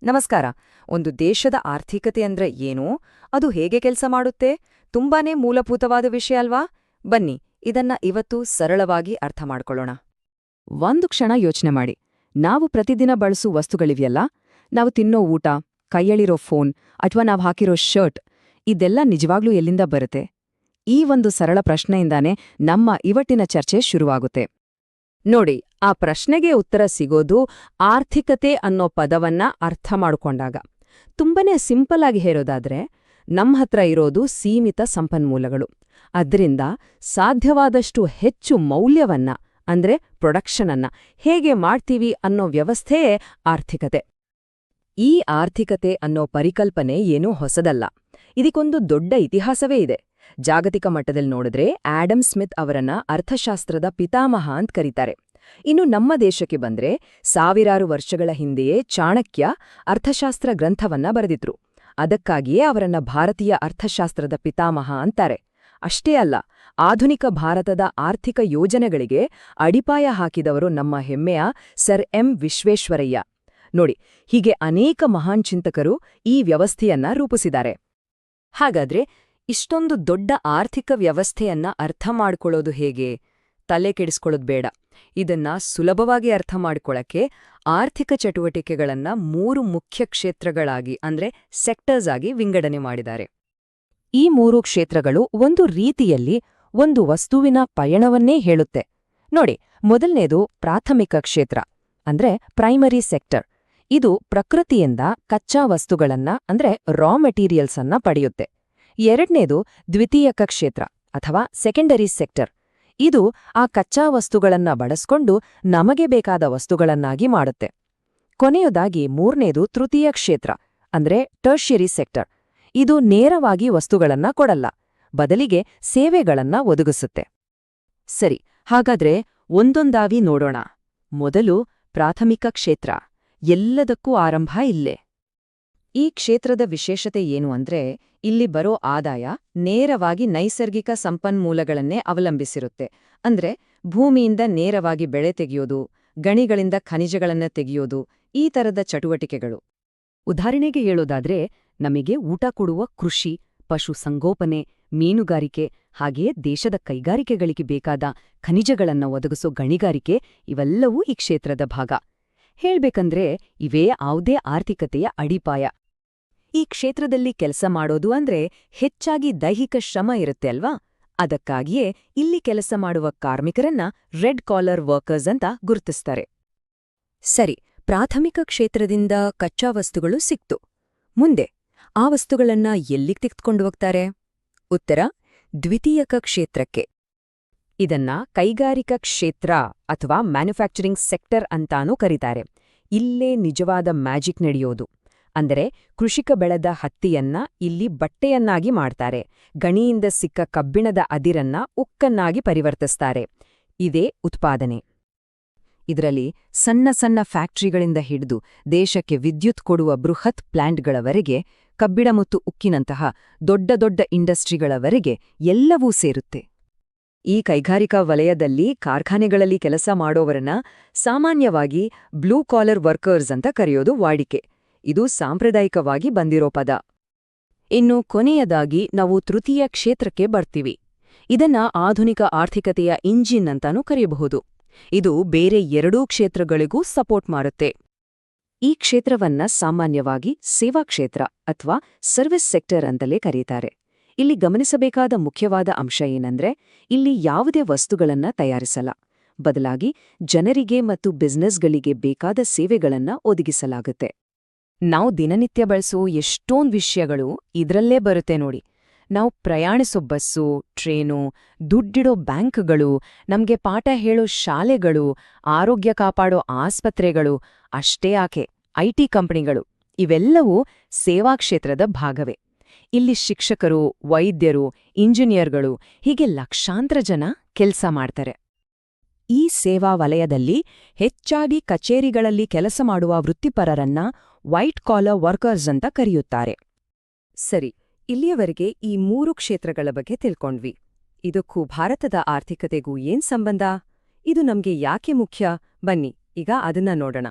ನಮಸ್ಕಾರ. ಒಂದು ದೇಶದ ಆರ್ಥಿಕತೆ ಅಂದ್ರೆ ಏನು, ಅದು ಹೇಗೆ ಕೆಲಸ ಮಾಡುತ್ತೆ, ತುಂಬಾನೇ ಮೂಲಭೂತವಾದ ವಿಷಯ ಅಲ್ವಾ? ಬನ್ನಿ, ಇದನ್ನ ಇವತ್ತು ಸರಳವಾಗಿ ಅರ್ಥ ಮಾಡ್ಕೊಳ್ಳೋಣ. ಒಂದು ಕ್ಷಣ ಯೋಚನೆ ಮಾಡಿ. ನಾವು ಪ್ರತಿದಿನ ಬಳಸೋ ವಸ್ತುಗಳಿವೆಯಲ್ಲ, ನಾವು ತಿನ್ನೋ ಊಟ, ಕೈಯಲ್ಲಿರೋ ಫೋನ್ ಅಥವಾ ನಾವು ಹಾಕಿರೋ ಶರ್ಟ್, ಇದೆಲ್ಲ ನಿಜವಾಗ್ಲೂ ಎಲ್ಲಿಂದ ಬರುತ್ತೆ? ಈ ಒಂದು ಸರಳ ಪ್ರಶ್ನೆಯಿಂದಾನೇ ನಮ್ಮ ಇವತ್ತಿನ ಚರ್ಚೆ ಶುರುವಾಗುತ್ತೆ. ನೋಡಿ, ಆ ಪ್ರಶ್ನೆಗೆ ಉತ್ತರ ಸಿಗೋದು ಆರ್ಥಿಕತೆ ಅನ್ನೋ ಪದವನ್ನ ಅರ್ಥ ಮಾಡಿಕೊಂಡಾಗ. ತುಂಬನೇ ಸಿಂಪಲ್ ಆಗಿ ಹೇಳೋದಾದ್ರೆ, ನಮ್ಹತ್ರ ಇರೋದು ಸೀಮಿತ ಸಂಪನ್ಮೂಲಗಳು. ಅದ್ರಿಂದ ಸಾಧ್ಯವಾದಷ್ಟು ಹೆಚ್ಚು ಮೌಲ್ಯವನ್ನ ಅಂದ್ರೆ ಪ್ರೊಡಕ್ಷನನ್ನ ಹೇಗೆ ಮಾಡ್ತೀವಿ ಅನ್ನೋ ವ್ಯವಸ್ಥೆಯೇ ಆರ್ಥಿಕತೆ. ಈ ಆರ್ಥಿಕತೆ ಅನ್ನೋ ಪರಿಕಲ್ಪನೆ ಏನೂ ಹೊಸದಲ್ಲ. ಇದಕ್ಕೊಂದು ದೊಡ್ಡ ಇತಿಹಾಸವೇ ಇದೆ. ಜಾಗತಿಕ ಮಟ್ಟದಲ್ಲಿ ನೋಡಿದ್ರೆ ಆಡಮ್ ಸ್ಮಿತ್ ಅವರನ್ನ ಅರ್ಥಶಾಸ್ತ್ರದ ಪಿತಾಮಹ ಅಂತ ಕರೀತಾರೆ. ಇನ್ನು ನಮ್ಮ ದೇಶಕ್ಕೆ ಬಂದ್ರೆ ಸಾವಿರಾರು ವರ್ಷಗಳ ಹಿಂದೆಯೇ ಚಾಣಕ್ಯ ಅರ್ಥಶಾಸ್ತ್ರ ಗ್ರಂಥವನ್ನ ಬರೆದಿದ್ರು. ಅದಕ್ಕಾಗಿಯೇ ಅವರನ್ನ ಭಾರತೀಯ ಅರ್ಥಶಾಸ್ತ್ರದ ಪಿತಾಮಹ ಅಂತಾರೆ. ಅಷ್ಟೇ ಅಲ್ಲ, ಆಧುನಿಕ ಭಾರತದ ಆರ್ಥಿಕ ಯೋಜನೆಗಳಿಗೆ ಅಡಿಪಾಯ ಹಾಕಿದವರು ನಮ್ಮ ಹೆಮ್ಮೆಯ ಸರ್ ಎಂ ವಿಶ್ವೇಶ್ವರಯ್ಯ. ನೋಡಿ, ಹೀಗೆ ಅನೇಕ ಮಹಾನ್ ಚಿಂತಕರು ಈ ವ್ಯವಸ್ಥೆಯನ್ನ ರೂಪಿಸಿದ್ದಾರೆ. ಹಾಗಾದ್ರೆ ಇಷ್ಟೊಂದು ದೊಡ್ಡ ಆರ್ಥಿಕ ವ್ಯವಸ್ಥೆಯನ್ನ ಅರ್ಥ ಮಾಡ್ಕೊಳ್ಳೋದು ಹೇಗೆ? ತಲೆ ಕೆಡಿಸ್ಕೊಳ್ಳೋದು ಬೇಡ. ಇದನ್ನ ಸುಲಭವಾಗಿ ಅರ್ಥ ಮಾಡ್ಕೊಳ್ಳಕ್ಕೆ ಆರ್ಥಿಕ ಚಟುವಟಿಕೆಗಳನ್ನ 3 ಮುಖ್ಯ ಕ್ಷೇತ್ರಗಳಾಗಿ ಅಂದ್ರೆ ಸೆಕ್ಟರ್ಸ್ ಆಗಿ ವಿಂಗಡಣೆ ಮಾಡಿದ್ದಾರೆ. ಈ 3 ಕ್ಷೇತ್ರಗಳು ಒಂದು ರೀತಿಯಲ್ಲಿ ಒಂದು ವಸ್ತುವಿನ ಪಯಣವನ್ನೇ ಹೇಳುತ್ತೆ. ನೋಡಿ, ಮೊದಲನೇದು ಪ್ರಾಥಮಿಕ ಕ್ಷೇತ್ರ ಅಂದ್ರೆ ಪ್ರೈಮರಿ ಸೆಕ್ಟರ್. ಇದು ಪ್ರಕೃತಿಯಿಂದ ಕಚ್ಚಾ ವಸ್ತುಗಳನ್ನ ಅಂದ್ರೆ ರಾ ಮೆಟೀರಿಯಲ್ಸ್ ಅನ್ನ ಪಡೆಯುತ್ತೆ. ಎರಡನೇದು ದ್ವಿತೀಯಕ ಕ್ಷೇತ್ರ ಅಥವಾ ಸೆಕೆಂಡರಿ ಸೆಕ್ಟರ್. ಇದು ಆ ಕಚ್ಚಾ ವಸ್ತುಗಳನ್ನ ಬಳಸ್ಕೊಂಡು ನಮಗೆ ಬೇಕಾದ ವಸ್ತುಗಳನ್ನಾಗಿ ಮಾಡುತ್ತೆ. ಕೊನೆಯದಾಗಿ ಮೂರನೇದು ತೃತೀಯ ಕ್ಷೇತ್ರ ಅಂದ್ರೆ ಟರ್ಷಿಯರಿ ಸೆಕ್ಟರ್. ಇದು ನೇರವಾಗಿ ವಸ್ತುಗಳನ್ನ ಕೊಡಲ್ಲ, ಬದಲಿಗೆ ಸೇವೆಗಳನ್ನ ಒದಗಿಸುತ್ತೆ. ಸರಿ, ಹಾಗಾದ್ರೆ ಒಂದೊಂದಾಗಿ ನೋಡೋಣ. ಮೊದಲು ಪ್ರಾಥಮಿಕ ಕ್ಷೇತ್ರ. ಎಲ್ಲದಕ್ಕೂ ಆರಂಭ ಇಲ್ಲೇ. ಈ ಕ್ಷೇತ್ರದ ವಿಶೇಷತೆ ಏನು ಅಂದ್ರೆ, ಇಲ್ಲಿ ಬರೋ ಆದಾಯ ನೇರವಾಗಿ ನೈಸರ್ಗಿಕ ಸಂಪನ್ಮೂಲಗಳನ್ನೇ ಅವಲಂಬಿಸಿರುತ್ತೆ. ಅಂದ್ರೆ ಭೂಮಿಯಿಂದ ನೇರವಾಗಿ ಬೆಳೆ ತೆಗೆಯೋದು, ಗಣಿಗಳಿಂದ ಖನಿಜಗಳನ್ನ ತೆಗೆಯೋದು, ಈ ತರದ ಚಟುವಟಿಕೆಗಳು. ಉದಾಹರಣೆಗೆ ಹೇಳೋದಾದ್ರೆ, ನಮಗೆ ಊಟ ಕೊಡುವ ಕೃಷಿ, ಪಶು ಸಂಗೋಪನೆ, ಮೀನುಗಾರಿಕೆ, ಹಾಗೆಯೇ ದೇಶದ ಕೈಗಾರಿಕೆಗಳಿಗೆ ಬೇಕಾದ ಖನಿಜಗಳನ್ನ ಒದಗಿಸೋ ಗಣಿಗಾರಿಕೆ ಇವೆಲ್ಲವೂ ಈ ಕ್ಷೇತ್ರದ ಭಾಗ. ಹೇಳ್ಬೇಕಂದ್ರೆ ಇವೇ ಯಾವುದೇ ಆರ್ಥಿಕತೆಯ ಅಡಿಪಾಯ. ಈ ಕ್ಷೇತ್ರದಲ್ಲಿ ಕೆಲಸ ಮಾಡೋದು ಅಂದ್ರೆ ಹೆಚ್ಚಾಗಿ ದೈಹಿಕ ಶ್ರಮ ಇರುತ್ತೆ ಅಲ್ವಾ? ಅದಕ್ಕಾಗಿಯೇ ಇಲ್ಲಿ ಕೆಲಸ ಮಾಡುವ ಕಾರ್ಮಿಕರನ್ನ ರೆಡ್ ಕಾಲರ್ ವರ್ಕರ್ಸ್ ಅಂತ ಗುರುತಿಸ್ತಾರೆ. ಸರಿ, ಪ್ರಾಥಮಿಕ ಕ್ಷೇತ್ರದಿಂದ ಕಚ್ಚಾ ವಸ್ತುಗಳು ಸಿಕ್ತು. ಮುಂದೆ ಆ ವಸ್ತುಗಳನ್ನ ಎಲ್ಲಿಗೆ ತೆಗೆದುಕೊಂಡು ಹೋಗ್ತಾರೆ? ಉತ್ತರ ದ್ವಿತೀಯಕ ಕ್ಷೇತ್ರಕ್ಕೆ. ಇದನ್ನ ಕೈಗಾರಿಕಾ ಕ್ಷೇತ್ರ ಅಥವಾ ಮ್ಯಾನುಫ್ಯಾಕ್ಚರಿಂಗ್ ಸೆಕ್ಟರ್ ಅಂತಾನೂ ಕರೀತಾರೆ. ಇಲ್ಲೇ ನಿಜವಾದ ಮ್ಯಾಜಿಕ್ ನಡೆಯೋದು. ಅಂದರೆ ಕೃಷಿಕ ಬೆಳೆದ ಹತ್ತಿಯನ್ನ ಇಲ್ಲಿ ಬಟ್ಟೆಯನ್ನಾಗಿ ಮಾಡ್ತಾರೆ, ಗಣಿಯಿಂದ ಸಿಕ್ಕ ಕಬ್ಬಿಣದ ಅದಿರನ್ನ ಉಕ್ಕನ್ನಾಗಿ ಪರಿವರ್ತಿಸ್ತಾರೆ. ಇದೇ ಉತ್ಪಾದನೆ. ಇದರಲ್ಲಿ ಸಣ್ಣ ಸಣ್ಣ ಫ್ಯಾಕ್ಟರಿಗಳಿಂದ ಹಿಡಿದು ದೇಶಕ್ಕೆ ವಿದ್ಯುತ್ ಕೊಡುವ ಬೃಹತ್ ಪ್ಲಾಂಟ್ಗಳವರೆಗೆ, ಕಬ್ಬಿಣ ಮತ್ತು ಉಕ್ಕಿನಂತಹ ದೊಡ್ಡ ದೊಡ್ಡ ಇಂಡಸ್ಟ್ರಿಗಳವರೆಗೆ ಎಲ್ಲವೂ ಸೇರುತ್ತೆ. ಈ ಕೈಗಾರಿಕಾ ವಲಯದಲ್ಲಿ ಕಾರ್ಖಾನೆಗಳಲ್ಲಿ ಕೆಲಸ ಮಾಡೋವರನ್ನ ಸಾಮಾನ್ಯವಾಗಿ ಬ್ಲೂ ಕಾಲರ್ ವರ್ಕರ್ಸ್ ಅಂತ ಕರೆಯೋದು ವಾಡಿಕೆ. ಇದು ಸಾಂಪ್ರದಾಯಿಕವಾಗಿ ಬಂದಿರೋ ಪದ. ಇನ್ನು ಕೊನೆಯದಾಗಿ ನಾವು ತೃತೀಯ ಕ್ಷೇತ್ರಕ್ಕೆ ಬರ್ತೀವಿ. ಇದನ್ನ ಆಧುನಿಕ ಆರ್ಥಿಕತೆಯ ಇಂಜಿನ್ ಅಂತಾನೂ ಕರೆಯಬಹುದು. ಇದು ಬೇರೆ 2 ಕ್ಷೇತ್ರಗಳಿಗೂ ಸಪೋರ್ಟ್ ಮಾಡುತ್ತೆ. ಈ ಕ್ಷೇತ್ರವನ್ನ ಸಾಮಾನ್ಯವಾಗಿ ಸೇವಾ ಕ್ಷೇತ್ರ ಅಥವಾ ಸರ್ವಿಸ್ ಸೆಕ್ಟರ್ ಅಂತಲೇ ಕರೀತಾರೆ. ಇಲ್ಲಿ ಗಮನಿಸಬೇಕಾದ ಮುಖ್ಯವಾದ ಅಂಶ ಏನಂದ್ರೆ, ಇಲ್ಲಿ ಯಾವುದೇ ವಸ್ತುಗಳನ್ನ ತಯಾರಿಸಲ್ಲ, ಬದಲಾಗಿ ಜನರಿಗೆ ಮತ್ತು ಬಿಸ್ನೆಸ್ಗಳಿಗೆ ಬೇಕಾದ ಸೇವೆಗಳನ್ನ ಒದಗಿಸಲಾಗುತ್ತೆ. ನಾವು ದಿನನಿತ್ಯ ಬಳಸೋ ಎಷ್ಟೊಂದು ವಿಷಯಗಳು ಇದ್ರಲ್ಲೇ ಬರುತ್ತೆ ನೋಡಿ. ನಾವು ಪ್ರಯಾಣಿಸೋ ಬಸ್ಸು, ಟ್ರೇನು, ದುಡ್ಡಿಡೋ ಬ್ಯಾಂಕ್ಗಳು, ನಮ್ಗೆ ಪಾಠ ಹೇಳೋ ಶಾಲೆಗಳು, ಆರೋಗ್ಯ ಕಾಪಾಡೋ ಆಸ್ಪತ್ರೆಗಳು, ಅಷ್ಟೇ ಯಾಕೆ ಐಟಿ ಕಂಪನಿಗಳು, ಇವೆಲ್ಲವೂ ಸೇವಾ ಕ್ಷೇತ್ರದ ಭಾಗವೇ. ಇಲ್ಲಿ ಶಿಕ್ಷಕರು, ವೈದ್ಯರು, ಇಂಜಿನಿಯರ್ಗಳು ಹೀಗೆ ಲಕ್ಷಾಂತರ ಜನ ಕೆಲಸ ಮಾಡ್ತಾರೆ. ಈ ಸೇವಾ ವಲಯದಲ್ಲಿ ಹೆಚ್ಚಾಗಿ ಕಚೇರಿಗಳಲ್ಲಿ ಕೆಲಸ ಮಾಡುವ ವೃತ್ತಿಪರರನ್ನ ವೈಟ್ ಕಾಲರ್ ವರ್ಕರ್ಸ್ ಅಂತ ಕರೆಯುತ್ತಾರೆ. ಸರಿ, ಇಲ್ಲಿಯವರೆಗೆ ಈ 3 ಕ್ಷೇತ್ರಗಳ ಬಗ್ಗೆ ತಿಳ್ಕೊಂಡ್ವಿ. ಇದಕ್ಕೂ ಭಾರತದ ಆರ್ಥಿಕತೆಗೂ ಏನ್ ಸಂಬಂಧ? ಇದು ನಮ್ಗೆ ಯಾಕೆ ಮುಖ್ಯ? ಬನ್ನಿ ಈಗ ಅದನ್ನ ನೋಡೋಣ.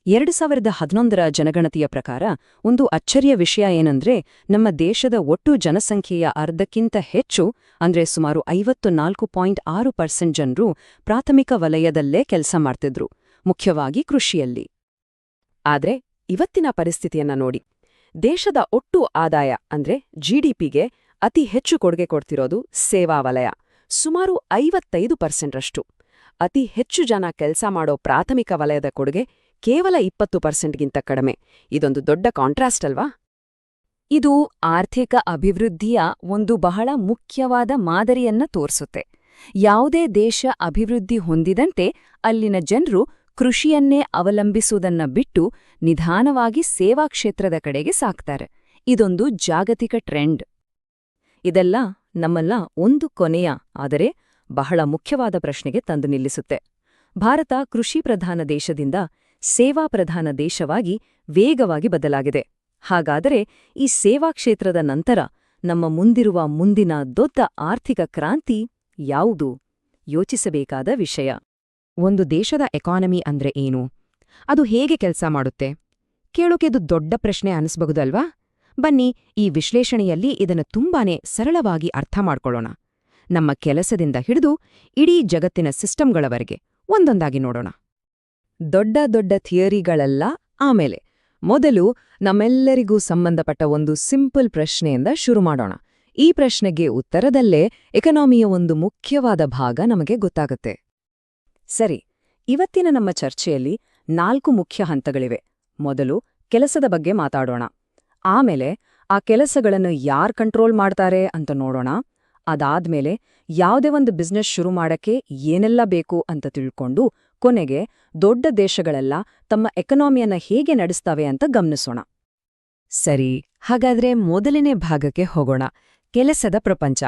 2011ರ ಜನಗಣತಿಯ ಪ್ರಕಾರ ಒಂದು ಅಚ್ಚರಿಯ ವಿಷಯ ಏನಂದ್ರೆ ನಮ್ಮ ದೇಶದ ಒಟ್ಟು ಜನಸಂಖ್ಯೆಯ ಅರ್ಧಕ್ಕಿಂತ ಹೆಚ್ಚು ಅಂದ್ರೆ ಸುಮಾರು 54.6% ಜನರು ಪ್ರಾಥಮಿಕ ವಲಯದಲ್ಲೇ ಕೆಲಸ ಮಾಡ್ತಿದ್ರು, ಮುಖ್ಯವಾಗಿ ಕೃಷಿಯಲ್ಲಿ. ಆದ್ರೆ ಇವತ್ತಿನ ಪರಿಸ್ಥಿತಿಯನ್ನ ನೋಡಿ. ದೇಶದ ಒಟ್ಟು ಆದಾಯ ಅಂದ್ರೆ ಜಿಡಿಪಿಗೆ ಅತಿ ಹೆಚ್ಚು ಕೊಡುಗೆ ಕೊಡ್ತಿರೋದು ಸೇವಾ ವಲಯ, ಸುಮಾರು 55%ರಷ್ಟು. ಅತಿ ಹೆಚ್ಚು ಜನ ಕೆಲಸ ಮಾಡೋ ಪ್ರಾಥಮಿಕ ವಲಯದ ಕೊಡುಗೆ ಕೇವಲ 20%ಗಿಂತ ಕಡಿಮೆ. ಇದೊಂದು ದೊಡ್ಡ ಕಾಂಟ್ರಾಸ್ಟ್ ಅಲ್ವಾ? ಇದು ಆರ್ಥಿಕ ಅಭಿವೃದ್ಧಿಯ ಒಂದು ಬಹಳ ಮುಖ್ಯವಾದ ಮಾದರಿಯನ್ನ ತೋರಿಸುತ್ತೆ. ಯಾವುದೇ ದೇಶ ಅಭಿವೃದ್ಧಿ ಹೊಂದಿದಂತೆ ಅಲ್ಲಿನ ಜನರು ಕೃಷಿಯನ್ನೇ ಅವಲಂಬಿಸುವುದನ್ನ ಬಿಟ್ಟು ನಿಧಾನವಾಗಿ ಸೇವಾ ಕ್ಷೇತ್ರದ ಕಡೆಗೆ ಸಾಕ್ತಾರೆ. ಇದೊಂದು ಜಾಗತಿಕ ಟ್ರೆಂಡ್. ಇದೆಲ್ಲ ನಮ್ಮಲ್ಲ ಒಂದು ಕೊನೆಯ ಆದರೆ ಬಹಳ ಮುಖ್ಯವಾದ ಪ್ರಶ್ನೆಗೆ ತಂದು ನಿಲ್ಲಿಸುತ್ತೆ. ಭಾರತ ಕೃಷಿ ಪ್ರಧಾನ ದೇಶದಿಂದ ಸೇವಾ ಪ್ರಧಾನ ದೇಶವಾಗಿ ವೇಗವಾಗಿ ಬದಲಾಗಿದೆ. ಹಾಗಾದರೆ ಈ ಸೇವಾ ಕ್ಷೇತ್ರದ ನಂತರ ನಮ್ಮ ಮುಂದಿರುವ ಮುಂದಿನ ದೊಡ್ಡ ಆರ್ಥಿಕ ಕ್ರಾಂತಿ ಯಾವುದು? ಯೋಚಿಸಬೇಕಾದ ವಿಷಯ. ಒಂದು ದೇಶದ ಎಕಾನಮಿ ಅಂದ್ರೆ ಏನು? ಅದು ಹೇಗೆ ಕೆಲಸ ಮಾಡುತ್ತೆ? ಕೇಳೋಕೆದು ದೊಡ್ಡ ಪ್ರಶ್ನೆ ಅನಿಸ್ಬಹುದಲ್ವಾ? ಬನ್ನಿ, ಈ ವಿಶ್ಲೇಷಣೆಯಲ್ಲಿ ಇದನ್ನು ತುಂಬಾನೇ ಸರಳವಾಗಿ ಅರ್ಥ ಮಾಡ್ಕೊಳ್ಳೋಣ. ನಮ್ಮ ಕೆಲಸದಿಂದ ಹಿಡಿದು ಇಡೀ ಜಗತ್ತಿನ ಸಿಸ್ಟಮ್ಗಳವರೆಗೆ ಒಂದೊಂದಾಗಿ ನೋಡೋಣ. ದೊಡ್ಡ ದೊಡ್ಡ ಥಿಯರಿಗಳೆಲ್ಲ ಆಮೇಲೆ, ಮೊದಲು ನಮ್ಮೆಲ್ಲರಿಗೂ ಸಂಬಂಧಪಟ್ಟ ಒಂದು ಸಿಂಪಲ್ ಪ್ರಶ್ನೆಯಿಂದ ಶುರು ಮಾಡೋಣ. ಈ ಪ್ರಶ್ನೆಗೆ ಉತ್ತರದಲ್ಲೇ ಎಕನಾಮಿಯ ಒಂದು ಮುಖ್ಯವಾದ ಭಾಗ ನಮಗೆ ಗೊತ್ತಾಗುತ್ತೆ. ಸರಿ, ಇವತ್ತಿನ ನಮ್ಮ ಚರ್ಚೆಯಲ್ಲಿ 4 ಮುಖ್ಯ ಹಂತಗಳಿವೆ. ಮೊದಲು ಕೆಲಸದ ಬಗ್ಗೆ ಮಾತಾಡೋಣ. ಆಮೇಲೆ ಆ ಕೆಲಸಗಳನ್ನು ಯಾರು ಕಂಟ್ರೋಲ್ ಮಾಡ್ತಾರೆ ಅಂತ ನೋಡೋಣ. ಅದಾದ್ಮೇಲೆ ಯಾವುದೇ ಒಂದು ಬಿಸ್ನೆಸ್ ಶುರು ಮಾಡಕ್ಕೆ ಏನೆಲ್ಲ ಬೇಕು ಅಂತ ತಿಳ್ಕೊಂಡು ಕೊನೆಗೆ ದೊಡ್ಡ ದೇಶಗಳೆಲ್ಲ ತಮ್ಮ ಎಕನಾಮಿಯನ್ನ ಹೇಗೆ ನಡೆಸ್ತವೆ ಅಂತ ಗಮನಿಸೋಣ. ಸರಿ, ಹಾಗಾದ್ರೆ ಮೊದಲನೇ ಭಾಗಕ್ಕೆ ಹೋಗೋಣ. ಕೆಲಸದ ಪ್ರಪಂಚ.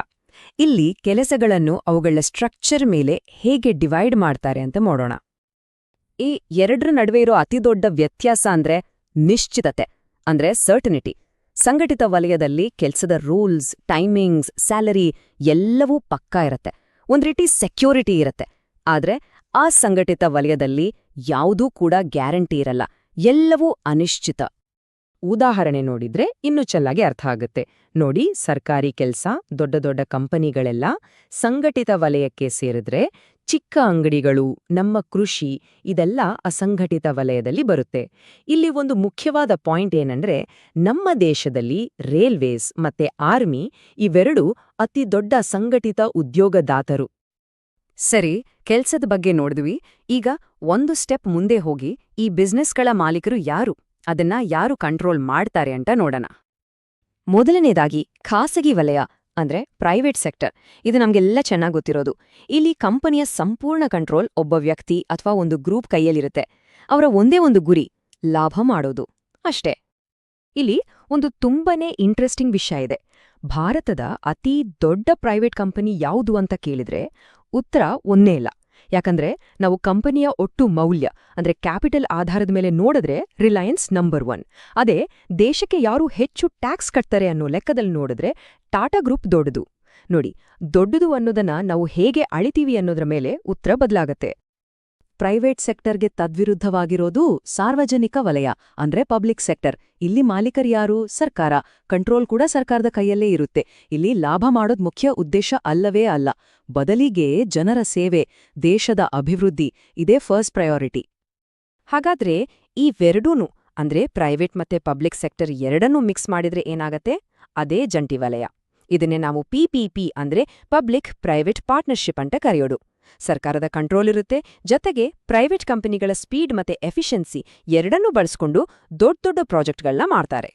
ಇಲ್ಲಿ ಕೆಲಸಗಳನ್ನು ಅವುಗಳ ಸ್ಟ್ರಕ್ಚರ್ ಮೇಲೆ ಹೇಗೆ ಡಿವೈಡ್ ಮಾಡ್ತಾರೆ ಅಂತ ನೋಡೋಣ. ಈ ಎರಡರ ನಡುವೆ ಇರೋ ಅತಿದೊಡ್ಡ ವ್ಯತ್ಯಾಸ ಅಂದ್ರೆ ನಿಶ್ಚಿತತೆ, ಅಂದ್ರೆ ಸರ್ಟನಿಟಿ. ಸಂಘಟಿತ ವಲಯದಲ್ಲಿ ಕೆಲ್ಸದ ರೂಲ್ಸ್, ಟೈಮಿಂಗ್ಸ್, ಸ್ಯಾಲರಿ ಎಲ್ಲವೂ ಪಕ್ಕಾ ಇರತ್ತೆ, ಒಂದ್ ರೀತಿ ಸೆಕ್ಯೂರಿಟಿ ಇರತ್ತೆ. ಆದ್ರೆ ಅಸಂಘಟಿತ ವಲಯದಲ್ಲಿ ಯಾವುದೂ ಕೂಡ ಗ್ಯಾರಂಟಿ ಇರಲ್ಲ, ಎಲ್ಲವೂ ಅನಿಶ್ಚಿತ. ಉದಾಹರಣೆ ನೋಡಿದ್ರೆ ಇನ್ನೂ ಚೆನ್ನಾಗಿ ಅರ್ಥ ಆಗುತ್ತೆ ನೋಡಿ. ಸರ್ಕಾರಿ ಕೆಲ್ಸ, ದೊಡ್ಡ ದೊಡ್ಡ ಕಂಪನಿಗಳೆಲ್ಲ ಸಂಘಟಿತ ವಲಯಕ್ಕೆ ಸೇರಿದ್ರೆ, ಚಿಕ್ಕ ಅಂಗಡಿಗಳು, ನಮ್ಮ ಕೃಷಿ ಇದೆಲ್ಲ ಅಸಂಘಟಿತ ವಲಯದಲ್ಲಿ ಬರುತ್ತೆ. ಇಲ್ಲಿ ಒಂದು ಮುಖ್ಯವಾದ ಪಾಯಿಂಟ್ ಏನಂದ್ರೆ, ನಮ್ಮ ದೇಶದಲ್ಲಿ ರೈಲ್ವೇಸ್ ಮತ್ತೆ ಆರ್ಮಿ ಇವೆರಡೂ ಅತಿ ದೊಡ್ಡ ಸಂಘಟಿತ ಉದ್ಯೋಗದಾತರು. ಸರಿ, ಕೆಲ್ಸದ ಬಗ್ಗೆ ನೋಡಿದ್ವಿ. ಈಗ ಒಂದು ಸ್ಟೆಪ್ ಮುಂದೆ ಹೋಗಿ ಈ ಬಿಸ್ನೆಸ್ಗಳ ಮಾಲೀಕರು ಯಾರು, ಅದನ್ನ ಯಾರು ಕಂಟ್ರೋಲ್ ಮಾಡ್ತಾರೆ ಅಂತ ನೋಡೋಣ. ಮೊದಲನೇದಾಗಿ ಖಾಸಗಿ ವಲಯ ಅಂದ್ರೆ ಪ್ರೈವೇಟ್ ಸೆಕ್ಟರ್. ಇದು ನಮ್ಗೆಲ್ಲ ಚೆನ್ನಾಗಿ ಗೊತ್ತಿರೋದು. ಇಲ್ಲಿ ಕಂಪನಿಯ ಸಂಪೂರ್ಣ ಕಂಟ್ರೋಲ್ ಒಬ್ಬ ವ್ಯಕ್ತಿ ಅಥವಾ ಒಂದು ಗ್ರೂಪ್ ಕೈಯಲ್ಲಿರುತ್ತೆ. ಅವರ ಒಂದೇ ಒಂದು ಗುರಿ, ಲಾಭ ಮಾಡೋದು ಅಷ್ಟೇ. ಇಲ್ಲಿ ಒಂದು ತುಂಬಾನೇ ಇಂಟ್ರೆಸ್ಟಿಂಗ್ ವಿಷಯ ಇದೆ. ಭಾರತದ ಅತಿ ದೊಡ್ಡ ಪ್ರೈವೇಟ್ ಕಂಪನಿ ಯಾವುದು ಅಂತ ಕೇಳಿದ್ರೆ ಉತ್ತರ ಒಂದೇ ಇಲ್ಲ. ಯಾಕಂದ್ರೆ ನಾವು ಕಂಪನಿಯ ಒಟ್ಟು ಮೌಲ್ಯ ಅಂದ್ರೆ ಕ್ಯಾಪಿಟಲ್ ಆಧಾರದ ಮೇಲೆ ನೋಡಿದ್ರೆ ರಿಲಯನ್ಸ್ ನಂಬರ್ 1. ಅದೇ ದೇಶಕ್ಕೆ ಯಾರು ಹೆಚ್ಚು ಟ್ಯಾಕ್ಸ್ ಕಟ್ತಾರೆ ಅನ್ನೋ ಲೆಕ್ಕದಲ್ಲಿ ನೋಡಿದ್ರೆ ಟಾಟಾ ಗ್ರೂಪ್ ದೊಡ್ಡದು. ನೋಡಿ, ದೊಡ್ಡದು ಅನ್ನೋದನ್ನ ನಾವು ಹೇಗೆ ಅಳಿತೀವಿ ಅನ್ನೋದ್ರ ಮೇಲೆ ಉತ್ತರ ಬದಲಾಗತ್ತೆ. ಪ್ರೈವೇಟ್ ಸೆಕ್ಟರ್ಗೆ ತದ್ವಿರುದ್ಧವಾಗಿರೋದು ಸಾರ್ವಜನಿಕ ವಲಯ ಅಂದ್ರೆ ಪಬ್ಲಿಕ್ ಸೆಕ್ಟರ್. ಇಲ್ಲಿ ಮಾಲೀಕರ್ಯಾರು? ಸರ್ಕಾರ. ಕಂಟ್ರೋಲ್ ಕೂಡ ಸರ್ಕಾರದ ಕೈಯಲ್ಲೇ ಇರುತ್ತೆ. ಇಲ್ಲಿ ಲಾಭ ಮಾಡೋದ್ ಮುಖ್ಯ ಉದ್ದೇಶ ಅಲ್ಲವೇ ಅಲ್ಲ, ಬದಲಿಗೆ ಜನರ ಸೇವೆ, ದೇಶದ ಅಭಿವೃದ್ಧಿ ಇದೇ ಫಸ್ಟ್ ಪ್ರಯಾರಿಟಿ. ಹಾಗಾದ್ರೆ ಇವೆರಡೂನು ಅಂದ್ರೆ ಪ್ರೈವೇಟ್ ಮತ್ತೆ ಪಬ್ಲಿಕ್ ಸೆಕ್ಟರ್ ಎರಡನ್ನೂ ಮಿಕ್ಸ್ ಮಾಡಿದ್ರೆ ಏನಾಗತ್ತೆ? ಅದೇ ಜಂಟಿ ವಲಯ. ಇದನ್ನೇ ನಾವು PPP ಅಂದ್ರೆ ಪಬ್ಲಿಕ್ ಪ್ರೈವೇಟ್ ಪಾರ್ಟ್ನರ್ಶಿಪ್ ಅಂತ ಕರೆಯೋದು. ಸರ್ಕಾರದ ಕಂಟ್ರೋಲ್ ಇರುತ್ತೆ, ಜೊತೆಗೆ ಪ್ರೈವೇಟ್ ಕಂಪನಿಗಳ ಸ್ಪೀಡ್ ಮತ್ತೆ ಎಫಿಷಿಯನ್ಸಿ ಎರಡನ್ನೂ ಬಳಸ್ಕೊಂಡು ದೊಡ್ಡ ದೊಡ್ಡ ಪ್ರಾಜೆಕ್ಟ್ಗಳನ್ನ ಮಾಡ್ತಾರೆ.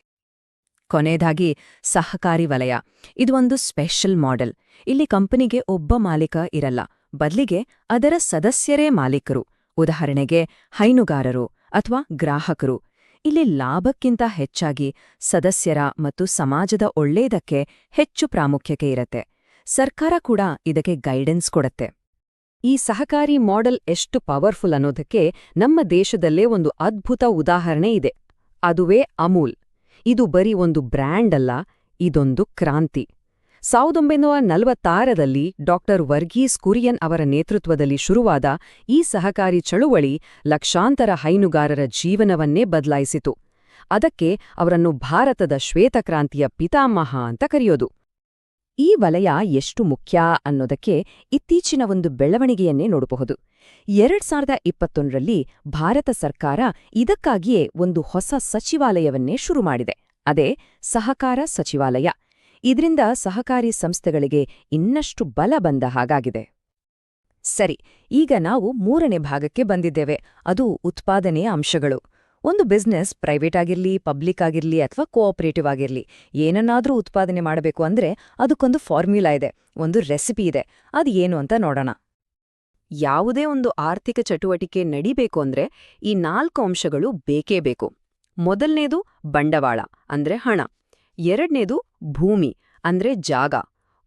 ಕೊನೆಯದಾಗಿ ಸಹಕಾರಿ ವಲಯ. ಇದು ಒಂದು ಸ್ಪೆಷಲ್ ಮಾಡೆಲ್. ಇಲ್ಲಿ ಕಂಪನಿಗೆ ಒಬ್ಬ ಮಾಲೀಕ ಇರಲ್ಲ, ಬದಲಿಗೆ ಅದರ ಸದಸ್ಯರೇ ಮಾಲೀಕರು. ಉದಾಹರಣೆಗೆ ಹೈನುಗಾರರು ಅಥವಾ ಗ್ರಾಹಕರು. ಇಲ್ಲಿ ಲಾಭಕ್ಕಿಂತ ಹೆಚ್ಚಾಗಿ ಸದಸ್ಯರ ಮತ್ತು ಸಮಾಜದ ಒಳ್ಳೆಯದಕ್ಕೆ ಹೆಚ್ಚು ಪ್ರಾಮುಖ್ಯತೆ ಇರತ್ತೆ. ಸರ್ಕಾರ ಕೂಡ ಇದಕ್ಕೆ ಗೈಡೆನ್ಸ್ ಕೊಡತ್ತೆ. ಈ ಸಹಕಾರಿ ಮಾಡೆಲ್ ಎಷ್ಟು ಪವರ್ಫುಲ್ ಅನ್ನೋದಕ್ಕೆ ನಮ್ಮ ದೇಶದಲ್ಲೇ ಒಂದು ಅದ್ಭುತ ಉದಾಹರಣೆ ಇದೆ. ಅದುವೇ ಅಮೂಲ್. ಇದು ಬರೀ ಒಂದು ಬ್ರ್ಯಾಂಡ್ ಅಲ್ಲ, ಇದೊಂದು ಕ್ರಾಂತಿ. 1946ರಲ್ಲಿ ಡಾಕ್ಟರ್ ವರ್ಗೀಸ್ ಕುರಿಯನ್ ಅವರ ನೇತೃತ್ವದಲ್ಲಿ ಶುರುವಾದ ಈ ಸಹಕಾರಿ ಚಳುವಳಿ ಲಕ್ಷಾಂತರ ಹೈನುಗಾರರ ಜೀವನವನ್ನೇ ಬದಲಾಯಿಸಿತು. ಅದಕ್ಕೆ ಅವರನ್ನು ಭಾರತದ ಶ್ವೇತಕ್ರಾಂತಿಯ ಪಿತಾಮಹ ಅಂತ ಕರೆಯೋದು. ಈ ವಲಯ ಎಷ್ಟು ಮುಖ್ಯ ಅನ್ನೋದಕ್ಕೆ ಇತ್ತೀಚಿನ ಒಂದು ಬೆಳವಣಿಗೆಯನ್ನೇ ನೋಡಬಹುದು. 2021ರಲ್ಲಿ ಭಾರತ ಸರ್ಕಾರ ಇದಕ್ಕಾಗಿಯೇ ಒಂದು ಹೊಸ ಸಚಿವಾಲಯವನ್ನೇ ಶುರು ಮಾಡಿದೆ. ಅದೇ ಸಹಕಾರ ಸಚಿವಾಲಯ. ಇದರಿಂದ ಸಹಕಾರಿ ಸಂಸ್ಥೆಗಳಿಗೆ ಇನ್ನಷ್ಟು ಬಲ ಬಂದ ಹಾಗಾಗಿದೆ. ಸರಿ, ಈಗ ನಾವು 3ನೇ ಭಾಗಕ್ಕೆ ಬಂದಿದ್ದೇವೆ. ಅದು ಉತ್ಪಾದನೆಯ ಅಂಶಗಳು. ಒಂದು ಬಿಸ್ನೆಸ್ ಪ್ರೈವೇಟ್ ಆಗಿರ್ಲಿ, ಪಬ್ಲಿಕ್ ಆಗಿರ್ಲಿ ಅಥವಾ ಕೋಆಪರೇಟಿವ್ ಆಗಿರ್ಲಿ, ಏನನ್ನಾದ್ರೂ ಉತ್ಪಾದನೆ ಮಾಡಬೇಕು ಅಂದ್ರೆ ಅದಕ್ಕೊಂದು ಫಾರ್ಮ್ಯುಲಾ ಇದೆ, ಒಂದು ರೆಸಿಪಿ ಇದೆ. ಅದು ಏನು ಅಂತ ನೋಡೋಣ. ಯಾವುದೇ ಒಂದು ಆರ್ಥಿಕ ಚಟುವಟಿಕೆ ನಡಿಬೇಕು ಅಂದ್ರೆ ಈ 4 ಅಂಶಗಳು ಬೇಕೇ ಬೇಕು. ಮೊದಲನೇದು ಬಂಡವಾಳ ಅಂದ್ರೆ ಹಣ, 2ನೇದು ಭೂಮಿ ಅಂದ್ರೆ ಜಾಗ,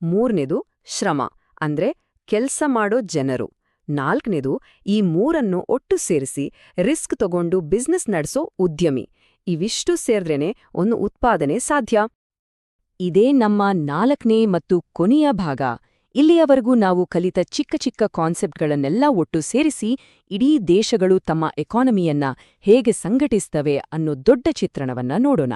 3ನೇದು ಶ್ರಮ ಅಂದ್ರೆ ಕೆಲ್ಸ ಮಾಡೋ ಜನರು, 4ನೇದು ಈ 3ಅನ್ನು ಒಟ್ಟು ಸೇರಿಸಿ ರಿಸ್ಕ್ ತಗೊಂಡು ಬಿಸ್ನೆಸ್ ನಡೆಸೋ ಉದ್ಯಮಿ. ಇವಿಷ್ಟು ಸೇರಿದ್ರೇನೆ ಒಂದು ಉತ್ಪಾದನೆ ಸಾಧ್ಯ. ಇದೇ ನಮ್ಮ 4ನೇ ಮತ್ತು ಕೊನೆಯ ಭಾಗ. ಇಲ್ಲಿಯವರೆಗೂ ನಾವು ಕಲಿತ ಚಿಕ್ಕ ಚಿಕ್ಕ ಕಾನ್ಸೆಪ್ಟ್ಗಳನ್ನೆಲ್ಲ ಒಟ್ಟು ಸೇರಿಸಿ ಇಡೀ ದೇಶಗಳು ತಮ್ಮ ಎಕಾನಮಿಯನ್ನ ಹೇಗೆ ಸಂಘಟಿಸ್ತವೆ ಅನ್ನೋ ದೊಡ್ಡ ಚಿತ್ರಣವನ್ನ ನೋಡೋಣ.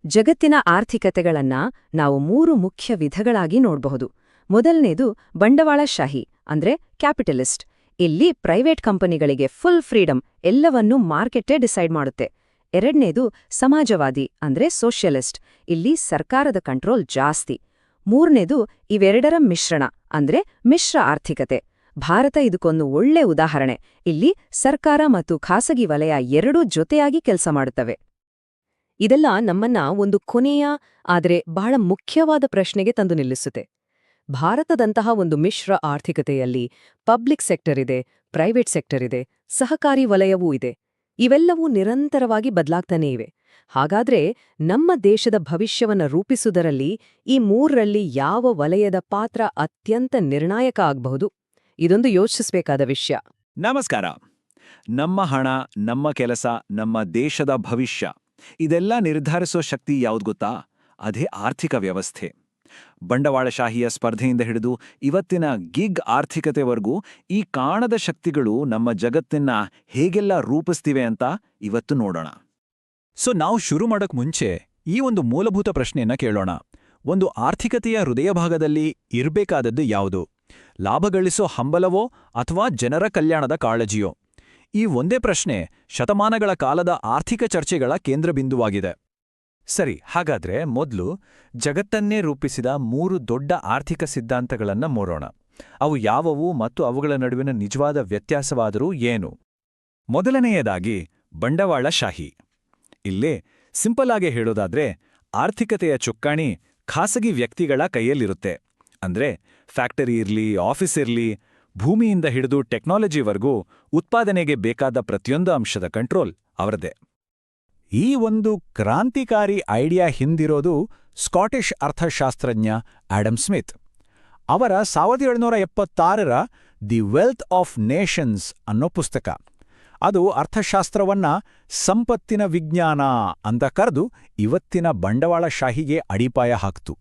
ಜಗತ್ತಿನ ಆರ್ಥಿಕತೆಗಳನ್ನ ನಾವು 3 ಮುಖ್ಯ ವಿಧಗಳಾಗಿ ನೋಡಬಹುದು. ಮೊದಲನೇದು ಬಂಡವಾಳಶಾಹಿ ಅಂದ್ರೆ ಕ್ಯಾಪಿಟಲಿಸ್ಟ್. ಇಲ್ಲಿ ಪ್ರೈವೇಟ್ ಕಂಪನಿಗಳಿಗೆ ಫುಲ್ ಫ್ರೀಡಮ್, ಎಲ್ಲವನ್ನೂ ಮಾರ್ಕೆಟೇ ಡಿಸೈಡ್ ಮಾಡುತ್ತೆ. 2ನೇದು ಸಮಾಜವಾದಿ ಅಂದ್ರೆ ಸೋಷಿಯಲಿಸ್ಟ್. ಇಲ್ಲಿ ಸರ್ಕಾರದ ಕಂಟ್ರೋಲ್ ಜಾಸ್ತಿ. 3ನೇದು ಇವೆರಡರ ಮಿಶ್ರಣ ಅಂದ್ರೆ ಮಿಶ್ರ ಆರ್ಥಿಕತೆ. ಭಾರತ ಇದಕ್ಕೊಂದು ಒಳ್ಳೆ ಉದಾಹರಣೆ. ಇಲ್ಲಿ ಸರ್ಕಾರ ಮತ್ತು ಖಾಸಗಿ ವಲಯ ಎರಡೂ ಜೊತೆಯಾಗಿ ಕೆಲಸ ಮಾಡುತ್ತವೆ. ಇದೆಲ್ಲ ನಮ್ಮನ್ನ ಒಂದು ಕೊನೆಯ ಆದರೆ ಬಹಳ ಮುಖ್ಯವಾದ ಪ್ರಶ್ನೆಗೆ ತಂದು ನಿಲ್ಲಿಸುತ್ತೆ. ಭಾರತದಂತಹ ಒಂದು ಮಿಶ್ರ ಆರ್ಥಿಕತೆಯಲ್ಲಿ ಪಬ್ಲಿಕ್ ಸೆಕ್ಟರ್ ಇದೆ, ಪ್ರೈವೇಟ್ ಸೆಕ್ಟರ್ ಇದೆ, ಸಹಕಾರಿ ವಲಯವೂ ಇದೆ. ಇವೆಲ್ಲವೂ ನಿರಂತರವಾಗಿ ಬದಲಾಗ್ತಾನೇ ಇವೆ. ಹಾಗಾದ್ರೆ ನಮ್ಮ ದೇಶದ ಭವಿಷ್ಯವನ್ನ ರೂಪಿಸುವುದರಲ್ಲಿ ಈ 3ರಲ್ಲಿ ಯಾವ ವಲಯದ ಪಾತ್ರ ಅತ್ಯಂತ ನಿರ್ಣಾಯಕ ಆಗಬಹುದು? ಇದೊಂದು ಯೋಚಿಸಬೇಕಾದ ವಿಷಯ. ನಮಸ್ಕಾರ. ನಮ್ಮ ಹಣ, ನಮ್ಮ ಕೆಲಸ, ನಮ್ಮ ದೇಶದ ಭವಿಷ್ಯ ಇದೆಲ್ಲ ನಿರ್ಧರಿಸೋ ಶಕ್ತಿ ಯಾವ್ದು ಗೊತ್ತಾ? ಅದೇ ಆರ್ಥಿಕ ವ್ಯವಸ್ಥೆ. ಬಂಡವಾಳಶಾಹಿಯ ಸ್ಪರ್ಧೆಯಿಂದ ಹಿಡಿದು ಇವತ್ತಿನ ಗಿಗ್ ಆರ್ಥಿಕತೆವರೆಗೂ ಈ ಕಾಣದ ಶಕ್ತಿಗಳು ನಮ್ಮ ಜಗತ್ತನ್ನ ಹೇಗೆಲ್ಲ ರೂಪಿಸ್ತಿವೆ ಅಂತ ಇವತ್ತು ನೋಡೋಣ. ನಾವು ಶುರು ಮಾಡೋಕ್ ಮುಂಚೆ ಈ ಒಂದು ಮೂಲಭೂತ ಪ್ರಶ್ನೆಯನ್ನ ಕೇಳೋಣ. ಒಂದು ಆರ್ಥಿಕತೆಯ ಹೃದಯ ಭಾಗದಲ್ಲಿ ಇರಬೇಕಾದದ್ದು ಯಾವುದು? ಲಾಭ ಗಳಿಸೋ ಹಂಬಲವೋ ಅಥವಾ ಜನರ ಕಲ್ಯಾಣದ ಕಾಳಜಿಯೋ? ಈ ಒಂದೇ ಪ್ರಶ್ನೆ ಶತಮಾನಗಳ ಕಾಲದ ಆರ್ಥಿಕ ಚರ್ಚೆಗಳ ಕೇಂದ್ರಬಿಂದುವಾಗಿದೆ. ಸರಿ, ಹಾಗಾದ್ರೆ ಮೊದಲು ಜಗತ್ತನ್ನೇ ರೂಪಿಸಿದ 3 ದೊಡ್ಡ ಆರ್ಥಿಕ ಸಿದ್ಧಾಂತಗಳನ್ನ ನೋಡೋಣ. ಅವು ಯಾವುವು ಮತ್ತು ಅವುಗಳ ನಡುವಿನ ನಿಜವಾದ ವ್ಯತ್ಯಾಸವಾದರೂ ಏನು? ಮೊದಲನೆಯದಾಗಿ ಬಂಡವಾಳಶಾಹಿ. ಇಲ್ಲೇ ಸಿಂಪಲ್ ಆಗಿ ಹೇಳೋದಾದ್ರೆ ಆರ್ಥಿಕತೆಯ ಚುಕ್ಕಾಣಿ ಖಾಸಗಿ ವ್ಯಕ್ತಿಗಳ ಕೈಯಲ್ಲಿರುತ್ತೆ. ಅಂದ್ರೆ ಫ್ಯಾಕ್ಟರಿ ಇರ್ಲಿ, ಆಫೀಸ್ ಇರ್ಲಿ, ಭೂಮಿಯಿಂದ ಹಿಡಿದು ಟೆಕ್ನಾಲಜಿವರೆಗೂ ಉತ್ಪಾದನೆಗೆ ಬೇಕಾದ ಪ್ರತಿಯೊಂದು ಅಂಶದ ಕಂಟ್ರೋಲ್ ಅವರದೇ. ಈ ಒಂದು ಕ್ರಾಂತಿಕಾರಿ ಐಡಿಯಾ ಹಿಂದಿರೋದು ಸ್ಕಾಟಿಷ್ ಅರ್ಥಶಾಸ್ತ್ರಜ್ಞ ಆಡಮ್ ಸ್ಮಿತ್. ಅವರ 1776ರ ದಿ ವೆಲ್ತ್ ಆಫ್ ನೇಷನ್ಸ್ ಅನ್ನೋ ಪುಸ್ತಕ. ಅದು ಅರ್ಥಶಾಸ್ತ್ರವನ್ನ ಸಂಪತ್ತಿನ ವಿಜ್ಞಾನ ಅಂತ ಕರೆದು ಇವತ್ತಿನ ಬಂಡವಾಳಶಾಹಿಗೆ ಅಡಿಪಾಯ ಹಾಕ್ತು.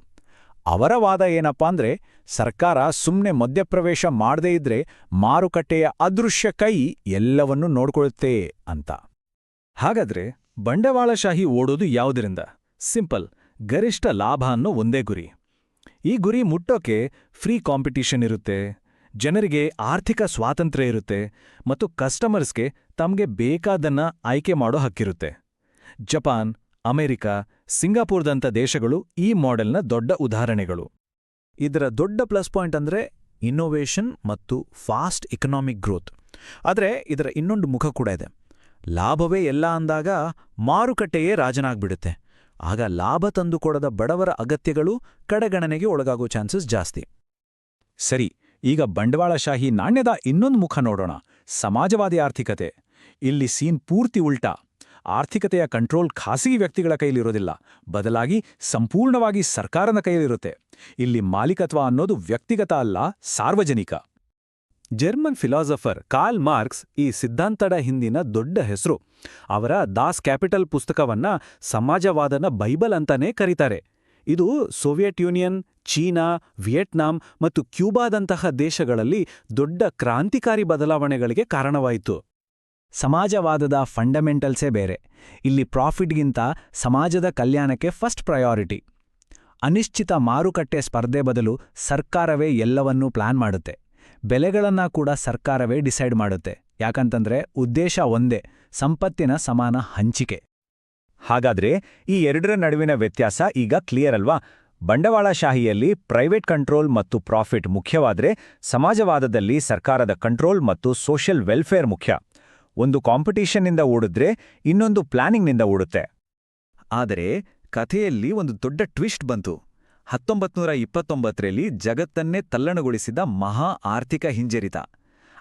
ಅವರ ವಾದ ಏನಪ್ಪಾ ಅಂದ್ರೆ ಸರ್ಕಾರ ಸುಮ್ಮನೆ ಮಧ್ಯಪ್ರವೇಶ ಮಾಡದೇ ಇದ್ರೆ ಮಾರುಕಟ್ಟೆಯ ಅದೃಶ್ಯ ಕೈ ಎಲ್ಲವನ್ನೂ ನೋಡ್ಕೊಳುತ್ತೆ ಅಂತ. ಹಾಗಾದ್ರೆ ಬಂಡವಾಳಶಾಹಿ ಓಡೋದು ಯಾವುದರಿಂದ? ಸಿಂಪಲ್, ಗರಿಷ್ಠ ಲಾಭ ಅನ್ನೋ ಒಂದೇ ಗುರಿ. ಈ ಗುರಿ ಮುಟ್ಟೋಕೆ ಫ್ರೀ ಕಾಂಪಿಟೀಷನ್ ಇರುತ್ತೆ, ಜನರಿಗೆ ಆರ್ಥಿಕ ಸ್ವಾತಂತ್ರ್ಯ ಇರುತ್ತೆ ಮತ್ತು ಕಸ್ಟಮರ್ಸ್ಗೆ ತಮಗೆ ಬೇಕಾದನ್ನ ಆಯ್ಕೆ ಮಾಡೋ ಹಕ್ಕಿರುತ್ತೆ. ಜಪಾನ್, ಅಮೆರಿಕ, ಸಿಂಗಾಪುರ್ದಂಥ ದೇಶಗಳು ಈ ಮಾಡೆಲ್ನ ದೊಡ್ಡ ಉದಾಹರಣೆಗಳು. ಇದರ ದೊಡ್ಡ ಪ್ಲಸ್ ಪಾಯಿಂಟ್ ಅಂದ್ರೆ ಇನ್ನೋವೇಷನ್ ಮತ್ತು ಫಾಸ್ಟ್ ಎಕನಾಮಿಕ್ ಗ್ರೋತ್. ಆದರೆ ಇದರ ಇನ್ನೊಂದು ಮುಖ ಕೂಡ ಇದೆ. ಲಾಭವೇ ಎಲ್ಲ ಅಂದಾಗ ಮಾರುಕಟ್ಟೆಯೇ ರಾಜನಾಗ್ಬಿಡುತ್ತೆ. ಆಗ ಲಾಭ ತಂದುಕೊಡದ ಬಡವರ ಅಗತ್ಯಗಳು ಕಡೆಗಣನೆಗೆ ಒಳಗಾಗೋ ಚಾನ್ಸಸ್ ಜಾಸ್ತಿ. ಸರಿ, ಈಗ ಬಂಡವಾಳಶಾಹಿ ನಾಣ್ಯದ ಇನ್ನೊಂದು ಮುಖ ನೋಡೋಣ, ಸಮಾಜವಾದಿ ಆರ್ಥಿಕತೆ. ಇಲ್ಲಿ ಸೀನ್ ಪೂರ್ತಿ ಉಲ್ಟಾ. ಆರ್ಥಿಕತೆಯ ಕಂಟ್ರೋಲ್ ಖಾಸಗಿ ವ್ಯಕ್ತಿಗಳ ಕೈಲಿರೋದಿಲ್ಲ, ಬದಲಾಗಿ ಸಂಪೂರ್ಣವಾಗಿ ಸರ್ಕಾರದ ಕೈಲಿರುತ್ತೆ. ಇಲ್ಲಿ ಮಾಲೀಕತ್ವ ಅನ್ನೋದು ವ್ಯಕ್ತಿಗತ ಅಲ್ಲ, ಸಾರ್ವಜನಿಕ. ಜರ್ಮನ್ ಫಿಲಾಸಫರ್ ಕಾರ್ಲ್ ಮಾರ್ಕ್ಸ್ ಈ ಸಿದ್ಧಾಂತದ ಹಿಂದಿನ ದೊಡ್ಡ ಹೆಸರು. ಅವರ ದಾಸ್ ಕ್ಯಾಪಿಟಲ್ ಪುಸ್ತಕವನ್ನ ಸಮಾಜವಾದನ ಬೈಬಲ್ ಅಂತಾನೇ ಕರೀತಾರೆ. ಇದು ಸೋವಿಯತ್ ಯೂನಿಯನ್, ಚೀನಾ, ವಿಯೆಟ್ನಾಂ ಮತ್ತು ಕ್ಯೂಬಾದಂತಹ ದೇಶಗಳಲ್ಲಿ ದೊಡ್ಡ ಕ್ರಾಂತಿಕಾರಿ ಬದಲಾವಣೆಗಳಿಗೆ ಕಾರಣವಾಯಿತು. ಸಮಾಜವಾದದ ಫಂಡಮೆಂಟಲ್ಸೇ ಬೇರೆ. ಇಲ್ಲಿ ಪ್ರಾಫಿಟ್ಗಿಂತ ಸಮಾಜದ ಕಲ್ಯಾಣಕ್ಕೆ ಫಸ್ಟ್ ಪ್ರಯಾರಿಟಿ. ಅನಿಶ್ಚಿತ ಮಾರುಕಟ್ಟೆ ಸ್ಪರ್ಧೆ ಬದಲು ಸರ್ಕಾರವೇ ಎಲ್ಲವನ್ನೂ ಪ್ಲಾನ್ ಮಾಡುತ್ತೆ. ಬೆಲೆಗಳನ್ನ ಕೂಡ ಸರ್ಕಾರವೇ ಡಿಸೈಡ್ ಮಾಡುತ್ತೆ. ಯಾಕಂತಂದ್ರೆ ಉದ್ದೇಶ ಒಂದೇ, ಸಂಪತ್ತಿನ ಸಮಾನ ಹಂಚಿಕೆ. ಹಾಗಾದ್ರೆ ಈ ಎರಡರ ನಡುವಿನ ವ್ಯತ್ಯಾಸ ಈಗ ಕ್ಲಿಯರ್ ಅಲ್ವಾ? ಬಂಡವಾಳಶಾಹಿಯಲ್ಲಿ ಪ್ರೈವೇಟ್ ಕಂಟ್ರೋಲ್ ಮತ್ತು ಪ್ರಾಫಿಟ್ ಮುಖ್ಯವಾದ್ರೆ, ಸಮಾಜವಾದದಲ್ಲಿ ಸರ್ಕಾರದ ಕಂಟ್ರೋಲ್ ಮತ್ತು ಸೋಷಿಯಲ್ ವೆಲ್ಫೇರ್ ಮುಖ್ಯ. ಒಂದು ಕಾಂಪಿಟೀಷನ್ನಿಂದ ಓಡಿದ್ರೆ ಇನ್ನೊಂದು ಪ್ಲಾನಿಂಗ್ನಿಂದ ಓಡುತ್ತೆ. ಆದರೆ ಕಥೆಯಲ್ಲಿ ಒಂದು ದೊಡ್ಡ ಟ್ವಿಸ್ಟ್ ಬಂತು. 1929ರಲ್ಲಿ ಜಗತ್ತನ್ನೇ ತಲ್ಲಣಗೊಳಿಸಿದ ಮಹಾ ಆರ್ಥಿಕ ಹಿಂಜರಿತ.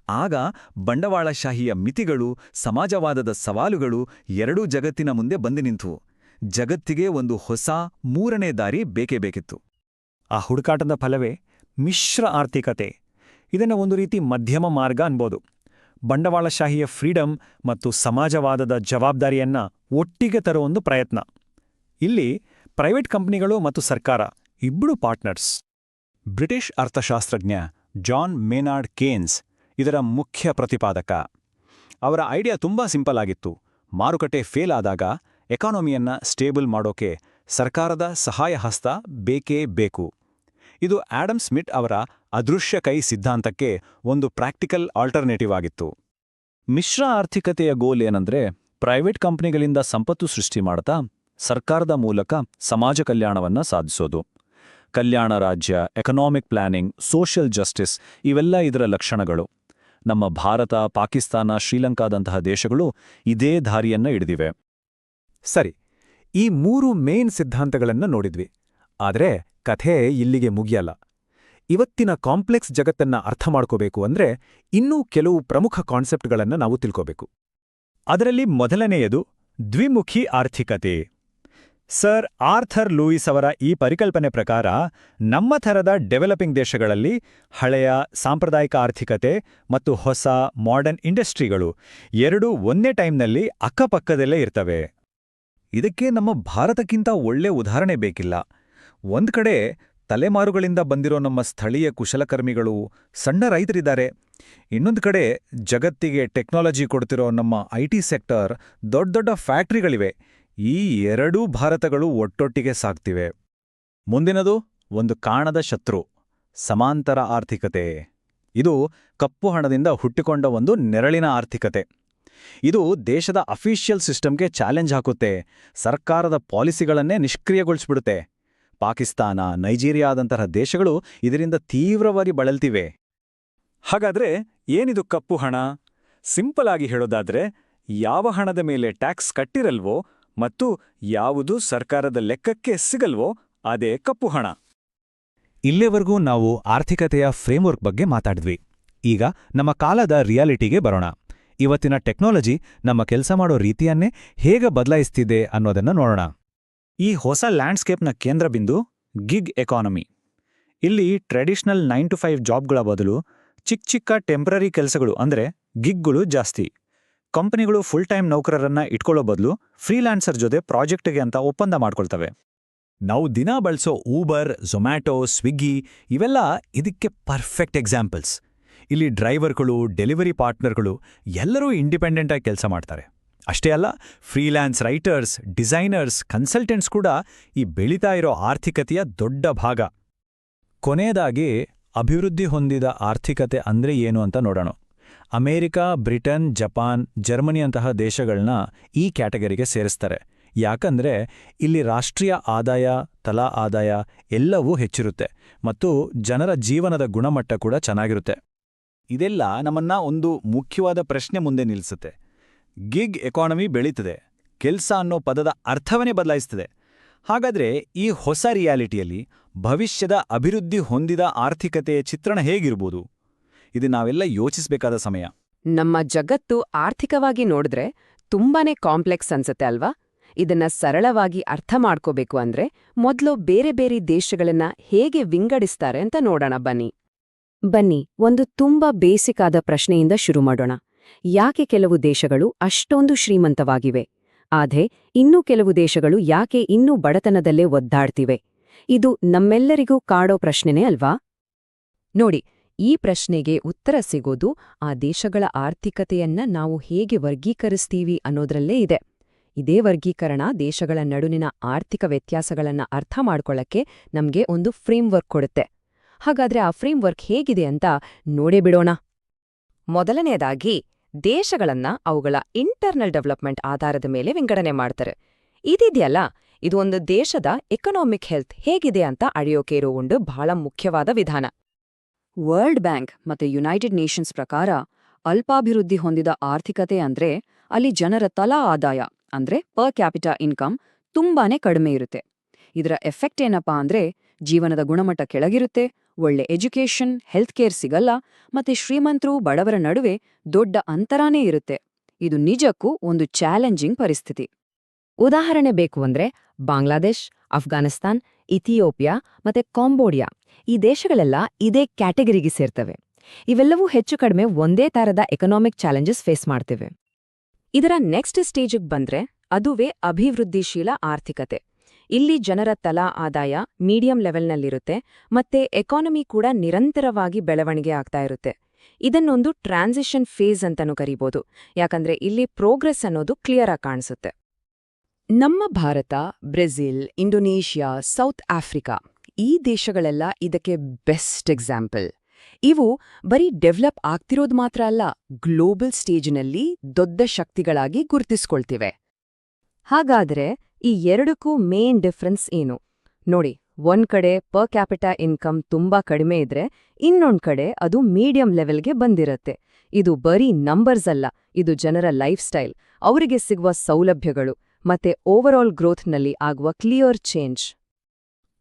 ಆಗ ಬಂಡವಾಳಶಾಹಿಯ ಮಿತಿಗಳು, ಸಮಾಜವಾದದ ಸವಾಲುಗಳು ಎರಡೂ ಜಗತ್ತಿನ ಮುಂದೆ ಬಂದು ನಿಂತವು. ಜಗತ್ತಿಗೆ ಒಂದು ಹೊಸ ಮೂರನೇ ದಾರಿ ಬೇಕೇ ಬೇಕಿತ್ತು. ಆ ಹುಡುಕಾಟದ ಫಲವೇ ಮಿಶ್ರ ಆರ್ಥಿಕತೆ. ಇದನ್ನು ಒಂದು ರೀತಿ ಮಧ್ಯಮ ಮಾರ್ಗ ಅನ್ಬೋದು. ಬಂಡವಾಳಶಾಹಿಯ ಫ್ರೀಡಮ್ ಮತ್ತು ಸಮಾಜವಾದದ ಜವಾಬ್ದಾರಿಯನ್ನ ಒಟ್ಟಿಗೆ ತರೋ ಒಂದು ಪ್ರಯತ್ನ. ಇಲ್ಲಿ ಪ್ರೈವೇಟ್ ಕಂಪನಿಗಳು ಮತ್ತು ಸರ್ಕಾರ ಇಬ್ಬರು ಪಾರ್ಟ್ನರ್ಸ್. ಬ್ರಿಟಿಷ್ ಅರ್ಥಶಾಸ್ತ್ರಜ್ಞ ಜಾನ್ ಮೇನಾರ್ಡ್ ಕೇನ್ಸ್ ಇದರ ಮುಖ್ಯ ಪ್ರತಿಪಾದಕ. ಅವರ ಐಡಿಯಾ ತುಂಬಾ ಸಿಂಪಲ್ ಆಗಿತ್ತು. ಮಾರುಕಟ್ಟೆ ಫೇಲ್ ಆದಾಗ ಎಕಾನಮಿಯನ್ನ ಸ್ಟೇಬಲ್ ಮಾಡೋಕೆ ಸರ್ಕಾರದ ಸಹಾಯ ಹಸ್ತ ಬೇಕೇ ಬೇಕು. ಇದು ಆಡಮ್ ಸ್ಮಿತ್ ಅವರ ಅದೃಶ್ಯ ಕೈ ಸಿದ್ಧಾಂತಕ್ಕೆ ಒಂದು ಪ್ರಾಕ್ಟಿಕಲ್ ಆಲ್ಟರ್ನೇಟಿವ್ ಆಗಿತ್ತು. ಮಿಶ್ರ ಆರ್ಥಿಕತೆಯ ಗೋಲ್ ಏನಂದ್ರೆ, ಪ್ರೈವೇಟ್ ಕಂಪನಿಗಳಿಂದ ಸಂಪತ್ತು ಸೃಷ್ಟಿ ಮಾಡ್ತಾ ಸರ್ಕಾರದ ಮೂಲಕ ಸಮಾಜ ಕಲ್ಯಾಣವನ್ನ ಸಾಧಿಸೋದು. ಕಲ್ಯಾಣ ರಾಜ್ಯ, ಎಕನಾಮಿಕ್ ಪ್ಲಾನಿಂಗ್, ಸೋಷಿಯಲ್ ಜಸ್ಟಿಸ್ ಇವೆಲ್ಲ ಇದರ ಲಕ್ಷಣಗಳು. ನಮ್ಮ ಭಾರತ, ಪಾಕಿಸ್ತಾನ, ಶ್ರೀಲಂಕಾದಂತಹ ದೇಶಗಳು ಇದೇ ದಾರಿಯನ್ನ ಹಿಡಿದಿವೆ. ಸರಿ, ಈ ಮೂರು ಮೇನ್ ಸಿದ್ಧಾಂತಗಳನ್ನು ನೋಡಿದ್ವಿ. ಆದರೆ ಕಥೆ ಇಲ್ಲಿಗೆ ಮುಗಿಯಲ್ಲ. ಇವತ್ತಿನ ಕಾಂಪ್ಲೆಕ್ಸ್ ಜಗತ್ತನ್ನ ಅರ್ಥ ಮಾಡ್ಕೋಬೇಕು ಅಂದ್ರೆ ಇನ್ನೂ ಕೆಲವು ಪ್ರಮುಖ ಕಾನ್ಸೆಪ್ಟ್ಗಳನ್ನು ನಾವು ತಿಳ್ಕೋಬೇಕು. ಅದರಲ್ಲಿ ಮೊದಲನೆಯದು ದ್ವಿಮುಖಿ ಆರ್ಥಿಕತೆ. ಸರ್ ಆರ್ಥರ್ ಲೂಯಿಸ್ ಅವರ ಈ ಪರಿಕಲ್ಪನೆ ಪ್ರಕಾರ ನಮ್ಮ ಥರದ ಡೆವಲಪಿಂಗ್ ದೇಶಗಳಲ್ಲಿ ಹಳೆಯ ಸಾಂಪ್ರದಾಯಿಕ ಆರ್ಥಿಕತೆ ಮತ್ತು ಹೊಸ ಮಾಡರ್ನ್ ಇಂಡಸ್ಟ್ರಿಗಳು ಎರಡೂ ಒಂದೇ ಟೈಮ್ನಲ್ಲಿ ಅಕ್ಕಪಕ್ಕದಲ್ಲೇ ಇರ್ತವೆ. ಇದಕ್ಕೆ ನಮ್ಮ ಭಾರತಕ್ಕಿಂತ ಒಳ್ಳೆ ಉದಾಹರಣೆ ಬೇಕಿಲ್ಲ. ಒಂದ್ ಕಡೆ ತಲೆಮಾರುಗಳಿಂದ ಬಂದಿರೋ ನಮ್ಮ ಸ್ಥಳೀಯ ಕುಶಲಕರ್ಮಿಗಳು, ಸಣ್ಣ ರೈತರಿದ್ದಾರೆ. ಇನ್ನೊಂದು ಕಡೆ ಜಗತ್ತಿಗೆ ಟೆಕ್ನಾಲಜಿ ಕೊಡ್ತಿರೋ ನಮ್ಮ ಐಟಿ ಸೆಕ್ಟರ್, ದೊಡ್ಡ ದೊಡ್ಡ ಫ್ಯಾಕ್ಟ್ರಿಗಳಿವೆ. ಈ ಎರಡೂ ಭಾರತಗಳು ಒಟ್ಟೊಟ್ಟಿಗೆ ಸಾಗ್ತಿವೆ. ಮುಂದಿನದು ಒಂದು ಕಾಣದ ಶತ್ರು, ಸಮಾಂತರ ಆರ್ಥಿಕತೆ. ಇದು ಕಪ್ಪು ಹಣದಿಂದ ಹುಟ್ಟಿಕೊಂಡ ಒಂದು ನೆರಳಿನ ಆರ್ಥಿಕತೆ. ಇದು ದೇಶದ ಅಫಿಷಿಯಲ್ ಸಿಸ್ಟಮ್ಗೆ ಚಾಲೆಂಜ್ ಹಾಕುತ್ತೆ, ಸರ್ಕಾರದ ಪಾಲಿಸಿಗಳನ್ನೇ ನಿಷ್ಕ್ರಿಯಗೊಳಿಸ್ಬಿಡುತ್ತೆ. ಪಾಕಿಸ್ತಾನ, ನೈಜೀರಿಯಾದಂತಹ ದೇಶಗಳು ಇದರಿಂದ ತೀವ್ರವಾಗಿ ಬಳಲ್ತಿವೆ. ಹಾಗಾದ್ರೆ ಏನಿದು ಕಪ್ಪು ಹಣ? ಸಿಂಪಲ್ ಆಗಿ ಹೇಳೋದಾದ್ರೆ, ಯಾವ ಹಣದ ಮೇಲೆ ಟ್ಯಾಕ್ಸ್ ಕಟ್ಟಿರಲ್ವೋ ಮತ್ತು ಯಾವುದು ಸರ್ಕಾರದ ಲೆಕ್ಕಕ್ಕೆ ಸಿಗಲ್ವೋ ಅದೇ ಕಪ್ಪು ಹಣ. ಇಲ್ಲಿವರೆಗೂ ನಾವು ಆರ್ಥಿಕತೆಯ ಫ್ರೇಮ್ವರ್ಕ್ ಬಗ್ಗೆ ಮಾತಾಡಿದ್ವಿ. ಈಗ ನಮ್ಮ ಕಾಲದ ರಿಯಾಲಿಟಿಗೆ ಬರೋಣ. ಇವತ್ತಿನ ಟೆಕ್ನಾಲಜಿ ನಮ್ಮ ಕೆಲಸ ಮಾಡೋ ರೀತಿಯನ್ನೇ ಹೇಗೆ ಬದಲಾಯಿಸ್ತಿದೆ ಅನ್ನೋದನ್ನ ನೋಡೋಣ. ಈ ಹೊಸ ಲ್ಯಾಂಡ್ಸ್ಕೇಪ್ನ ಕೇಂದ್ರ ಬಿಂದು ಗಿಗ್ ಎಕಾನಮಿ. ಇಲ್ಲಿ ಟ್ರೆಡಿಷನಲ್ 9 to 5 ಜಾಬ್ಗಳ ಬದಲು ಚಿಕ್ಕ ಚಿಕ್ಕ ಟೆಂಪ್ರರಿ ಕೆಲಸಗಳು ಅಂದ್ರೆ ಗಿಗ್ಗಳು ಜಾಸ್ತಿ. ಕಂಪನಿಗಳು ಫುಲ್ ಟೈಮ್ ನೌಕರರನ್ನ ಇಟ್ಕೊಳ್ಳೋ ಬದಲು ಫ್ರೀಲ್ಯಾನ್ಸರ್ ಜೊತೆ ಪ್ರಾಜೆಕ್ಟ್ಗೆ ಅಂತ ಒಪ್ಪಂದ ಮಾಡ್ಕೊಳ್ತವೆ. ನಾವು ದಿನ ಬಳಸೋ ಊಬರ್, ಝೊಮ್ಯಾಟೊ, ಸ್ವಿಗ್ಗಿ ಇವೆಲ್ಲ ಇದಕ್ಕೆ ಪರ್ಫೆಕ್ಟ್ ಎಕ್ಸಾಂಪಲ್ಸ್. ಇಲ್ಲಿ ಡ್ರೈವರ್ಗಳು, ಡೆಲಿವರಿ ಪಾರ್ಟ್ನರ್ಗಳು ಎಲ್ಲರೂ ಇಂಡಿಪೆಂಡೆಂಟ್ ಆಗಿ ಕೆಲಸ ಮಾಡ್ತಾರೆ. ಅಷ್ಟೇ ಅಲ್ಲ, ಫ್ರೀಲ್ಯಾನ್ಸ್ ರೈಟರ್ಸ್, ಡಿಸೈನರ್ಸ್, ಕನ್ಸಲ್ಟೆಂಟ್ಸ್ ಕೂಡ ಈ ಬೆಳೀತಾ ಇರೋ ಆರ್ಥಿಕತೆಯ ದೊಡ್ಡ ಭಾಗ. ಕೊನೆಯದಾಗಿ ಅಭಿವೃದ್ಧಿ ಹೊಂದಿದ ಆರ್ಥಿಕತೆ ಅಂದ್ರೆ ಏನು ಅಂತ ನೋಡೋಣ. ಅಮೆರಿಕ, ಬ್ರಿಟನ್, ಜಪಾನ್, ಜರ್ಮನಿಯಂತಹ ದೇಶಗಳನ್ನ ಈ ಕ್ಯಾಟಗರಿಗೆ ಸೇರಿಸ್ತಾರೆ. ಯಾಕಂದ್ರೆ ಇಲ್ಲಿ ರಾಷ್ಟ್ರೀಯ ಆದಾಯ, ತಲಾ ಆದಾಯ ಎಲ್ಲವೂ ಹೆಚ್ಚಿರುತ್ತೆ ಮತ್ತು ಜನರ ಜೀವನದ ಗುಣಮಟ್ಟ ಕೂಡ ಚೆನ್ನಾಗಿರುತ್ತೆ. ಇದೆಲ್ಲ ನಮ್ಮನ್ನ ಒಂದು ಮುಖ್ಯವಾದ ಪ್ರಶ್ನೆ ಮುಂದೆ ನಿಲ್ಲಿಸುತ್ತೆ. ಗಿಗ್ ಎಕಾನಮಿ ಬೆಳೀತದೆ, ಕೆಲ್ಸ ಅನ್ನೋ ಪದದ ಅರ್ಥವನ್ನೇ ಬದಲಾಯಿಸ್ತದೆ. ಹಾಗಾದ್ರೆ ಈ ಹೊಸ ರಿಯಾಲಿಟಿಯಲ್ಲಿ ಭವಿಷ್ಯದ ಅಭಿವೃದ್ಧಿ ಹೊಂದಿದ ಆರ್ಥಿಕತೆಯ ಚಿತ್ರಣ ಹೇಗಿರ್ಬೋದು? ಇದು ನಾವೆಲ್ಲ ಯೋಚಿಸಬೇಕಾದ ಸಮಯ. ನಮ್ಮ ಜಗತ್ತು ಆರ್ಥಿಕವಾಗಿ ನೋಡಿದ್ರೆ ತುಂಬಾನೇ ಕಾಂಪ್ಲೆಕ್ಸ್ ಅನ್ಸತ್ತೆ ಅಲ್ವಾ? ಇದನ್ನ ಸರಳವಾಗಿ ಅರ್ಥ ಮಾಡ್ಕೋಬೇಕು ಅಂದ್ರೆ ಮೊದ್ಲು ಬೇರೆ ಬೇರೆ ದೇಶಗಳನ್ನ ಹೇಗೆ ವಿಂಗಡಿಸ್ತಾರೆ ಅಂತ ನೋಡೋಣ ಬನ್ನಿ. ಒಂದು ತುಂಬಾ ಬೇಸಿಕ್ ಆದ ಪ್ರಶ್ನೆಯಿಂದ ಶುರು ಮಾಡೋಣ. ಯಾಕೆ ಕೆಲವು ದೇಶಗಳು ಅಷ್ಟೊಂದು ಶ್ರೀಮಂತವಾಗಿವೆ, ಆದ್ರೆ ಇನ್ನೂ ಕೆಲವು ದೇಶಗಳು ಯಾಕೆ ಇನ್ನೂ ಬಡತನದಲ್ಲೇ ಒದ್ದಾಡ್ತಿವೆ? ಇದು ನಮ್ಮೆಲ್ಲರಿಗೂ ಕಾಡೋ ಪ್ರಶ್ನೆನೇ ಅಲ್ವಾ? ನೋಡಿ, ಈ ಪ್ರಶ್ನೆಗೆ ಉತ್ತರ ಸಿಗೋದು ಆ ದೇಶಗಳ ಆರ್ಥಿಕತೆಯನ್ನ ನಾವು ಹೇಗೆ ವರ್ಗೀಕರಿಸ್ತೀವಿ ಅನ್ನೋದ್ರಲ್ಲೇ ಇದೆ. ಇದೇ ವರ್ಗೀಕರಣ ದೇಶಗಳ ನಡುವಿನ ಆರ್ಥಿಕ ವ್ಯತ್ಯಾಸಗಳನ್ನ ಅರ್ಥ ಮಾಡ್ಕೊಳ್ಳಕ್ಕೆ ನಮ್ಗೆ ಒಂದು ಫ್ರೇಮ್ವರ್ಕ್ ಕೊಡುತ್ತೆ. ಹಾಗಾದ್ರೆ ಆ ಫ್ರೇಮ್ವರ್ಕ್ ಹೇಗಿದೆ ಅಂತ ನೋಡೇ ಬಿಡೋಣ. ಮೊದಲನೇದಾಗಿ, ದೇಶಗಳನ್ನ ಅವುಗಳ ಇಂಟರ್ನಲ್ ಡೆವಲಪ್ಮೆಂಟ್ ಆಧಾರದ ಮೇಲೆ ವಿಂಗಡಣೆ ಮಾಡ್ತಾರೆ. ಇದಿದೆಯಲ್ಲ, ಇದು ಒಂದು ದೇಶದ ಎಕನಾಮಿಕ್ ಹೆಲ್ತ್ ಹೇಗಿದೆ ಅಂತ ಅಳೆಯೋಕೆ ಇರೋ ಒಂದು ಬಹಳ ಮುಖ್ಯವಾದ ವಿಧಾನ. ವರ್ಲ್ಡ್ ಬ್ಯಾಂಕ್ ಮತ್ತೆ ಯುನೈಟೆಡ್ ನೇಷನ್ಸ್ ಪ್ರಕಾರ ಅಲ್ಪಾಭಿವೃದ್ಧಿ ಹೊಂದಿದ ಆರ್ಥಿಕತೆ ಅಂದ್ರೆ ಅಲ್ಲಿ ಜನರ ತಲಾ ಆದಾಯ ಅಂದ್ರೆ ಪರ್ ಕ್ಯಾಪಿಟಾ ಇನ್ಕಮ್ ತುಂಬಾನೇ ಕಡಿಮೆ ಇರುತ್ತೆ. ಇದರ ಎಫೆಕ್ಟ್ ಏನಪ್ಪಾ ಅಂದ್ರೆ ಜೀವನದ ಗುಣಮಟ್ಟ ಕೆಳಗಿರುತ್ತೆ, ಒಳ್ಳೆ ಎಜುಕೇಷನ್, ಹೆಲ್ತ್ ಕೇರ್ ಸಿಗಲ್ಲ, ಮತ್ತೆ ಶ್ರೀಮಂತರು ಬಡವರ ನಡುವೆ ದೊಡ್ಡ ಅಂತರಾನೇ ಇರುತ್ತೆ. ಇದು ನಿಜಕ್ಕೂ ಒಂದು ಚಾಲೆಂಜಿಂಗ್ ಪರಿಸ್ಥಿತಿ. ಉದಾಹರಣೆ ಬೇಕು ಅಂದ್ರೆ ಬಾಂಗ್ಲಾದೇಶ್, ಅಫ್ಘಾನಿಸ್ತಾನ್, ಇಥಿಯೋಪಿಯಾ ಮತ್ತೆ ಕಾಂಬೋಡಿಯಾ ಈ ದೇಶಗಳೆಲ್ಲ ಇದೇ ಕ್ಯಾಟಗರಿಗೆ ಸೇರ್ತವೆ. ಇವೆಲ್ಲವೂ ಹೆಚ್ಚು ಕಡಿಮೆ ಒಂದೇ ತರದ ಎಕನಾಮಿಕ್ ಚಾಲೆಂಜಸ್ ಫೇಸ್ ಮಾಡ್ತಿವೆ. ಇದರ ನೆಕ್ಸ್ಟ್ ಸ್ಟೇಜಿಗೆ ಬಂದ್ರೆ ಅದುವೇ ಅಭಿವೃದ್ಧಿಶೀಲ ಆರ್ಥಿಕತೆ. ಇಲ್ಲಿ ಜನರ ತಲಾ ಆದಾಯ ಮೀಡಿಯಂ ಲೆವೆಲ್ನಲ್ಲಿರುತ್ತೆ ಮತ್ತೆ ಎಕಾನಮಿ ಕೂಡ ನಿರಂತರವಾಗಿ ಬೆಳವಣಿಗೆ ಆಗ್ತಾ ಇರುತ್ತೆ. ಇದನ್ನೊಂದು ಟ್ರಾನ್ಸಿಷನ್ ಫೇಸ್ ಅಂತಾನೂ ಕರೀಬೋದು, ಯಾಕಂದ್ರೆ ಇಲ್ಲಿ ಪ್ರೋಗ್ರೆಸ್ ಅನ್ನೋದು ಕ್ಲಿಯರ್ ಆಗಿ ಕಾಣಿಸುತ್ತೆ. ನಮ್ಮ Bharat, Brazil, Indonesia, south Africa ಈ ದೇಶಗಳೆಲ್ಲ ಇದಕ್ಕೆ ಬೆಸ್ಟ್ ಎಕ್ಸಾಂಪಲ್. ಇವು ಬರೀ ಡೆವಲಪ್ ಆಗ್ತಿರೋದು ಮಾತ್ರ ಅಲ್ಲ, ಗ್ಲೋಬಲ್ ಸ್ಟೇಜ್ನಲ್ಲಿ ದೊಡ್ಡ ಶಕ್ತಿಗಳಾಗಿ ಗುರುತಿಸ್ಕೊಳ್ತಿವೆ. ಹಾಗಾದ್ರೆ ಈ ಎರಡಕ್ಕೂ ಮೇನ್ ಡಿಫರೆನ್ಸ್ ಏನು? ನೋಡಿ, ಒಂದ್ ಕಡೆ ಪರ್ ಕ್ಯಾಪಿಟಾ ಇನ್ಕಮ್ ತುಂಬಾ ಕಡಿಮೆ ಇದ್ರೆ ಇನ್ನೊಂದ್ ಕಡೆ ಅದು ಮೀಡಿಯಂ ಲೆವೆಲ್ಗೆ ಬಂದಿರತ್ತೆ. ಇದು ಬರೀ ನಂಬರ್ಸ್ ಅಲ್ಲ, ಇದು ಜನರ ಲೈಫ್ ಸ್ಟೈಲ್, ಅವರಿಗೆ ಸಿಗುವ ಸೌಲಭ್ಯಗಳು ಮತ್ತೆ ಓವರಾಲ್ ಗ್ರೋತ್ನಲ್ಲಿ ಆಗುವ ಕ್ಲಿಯರ್ ಚೇಂಜ್.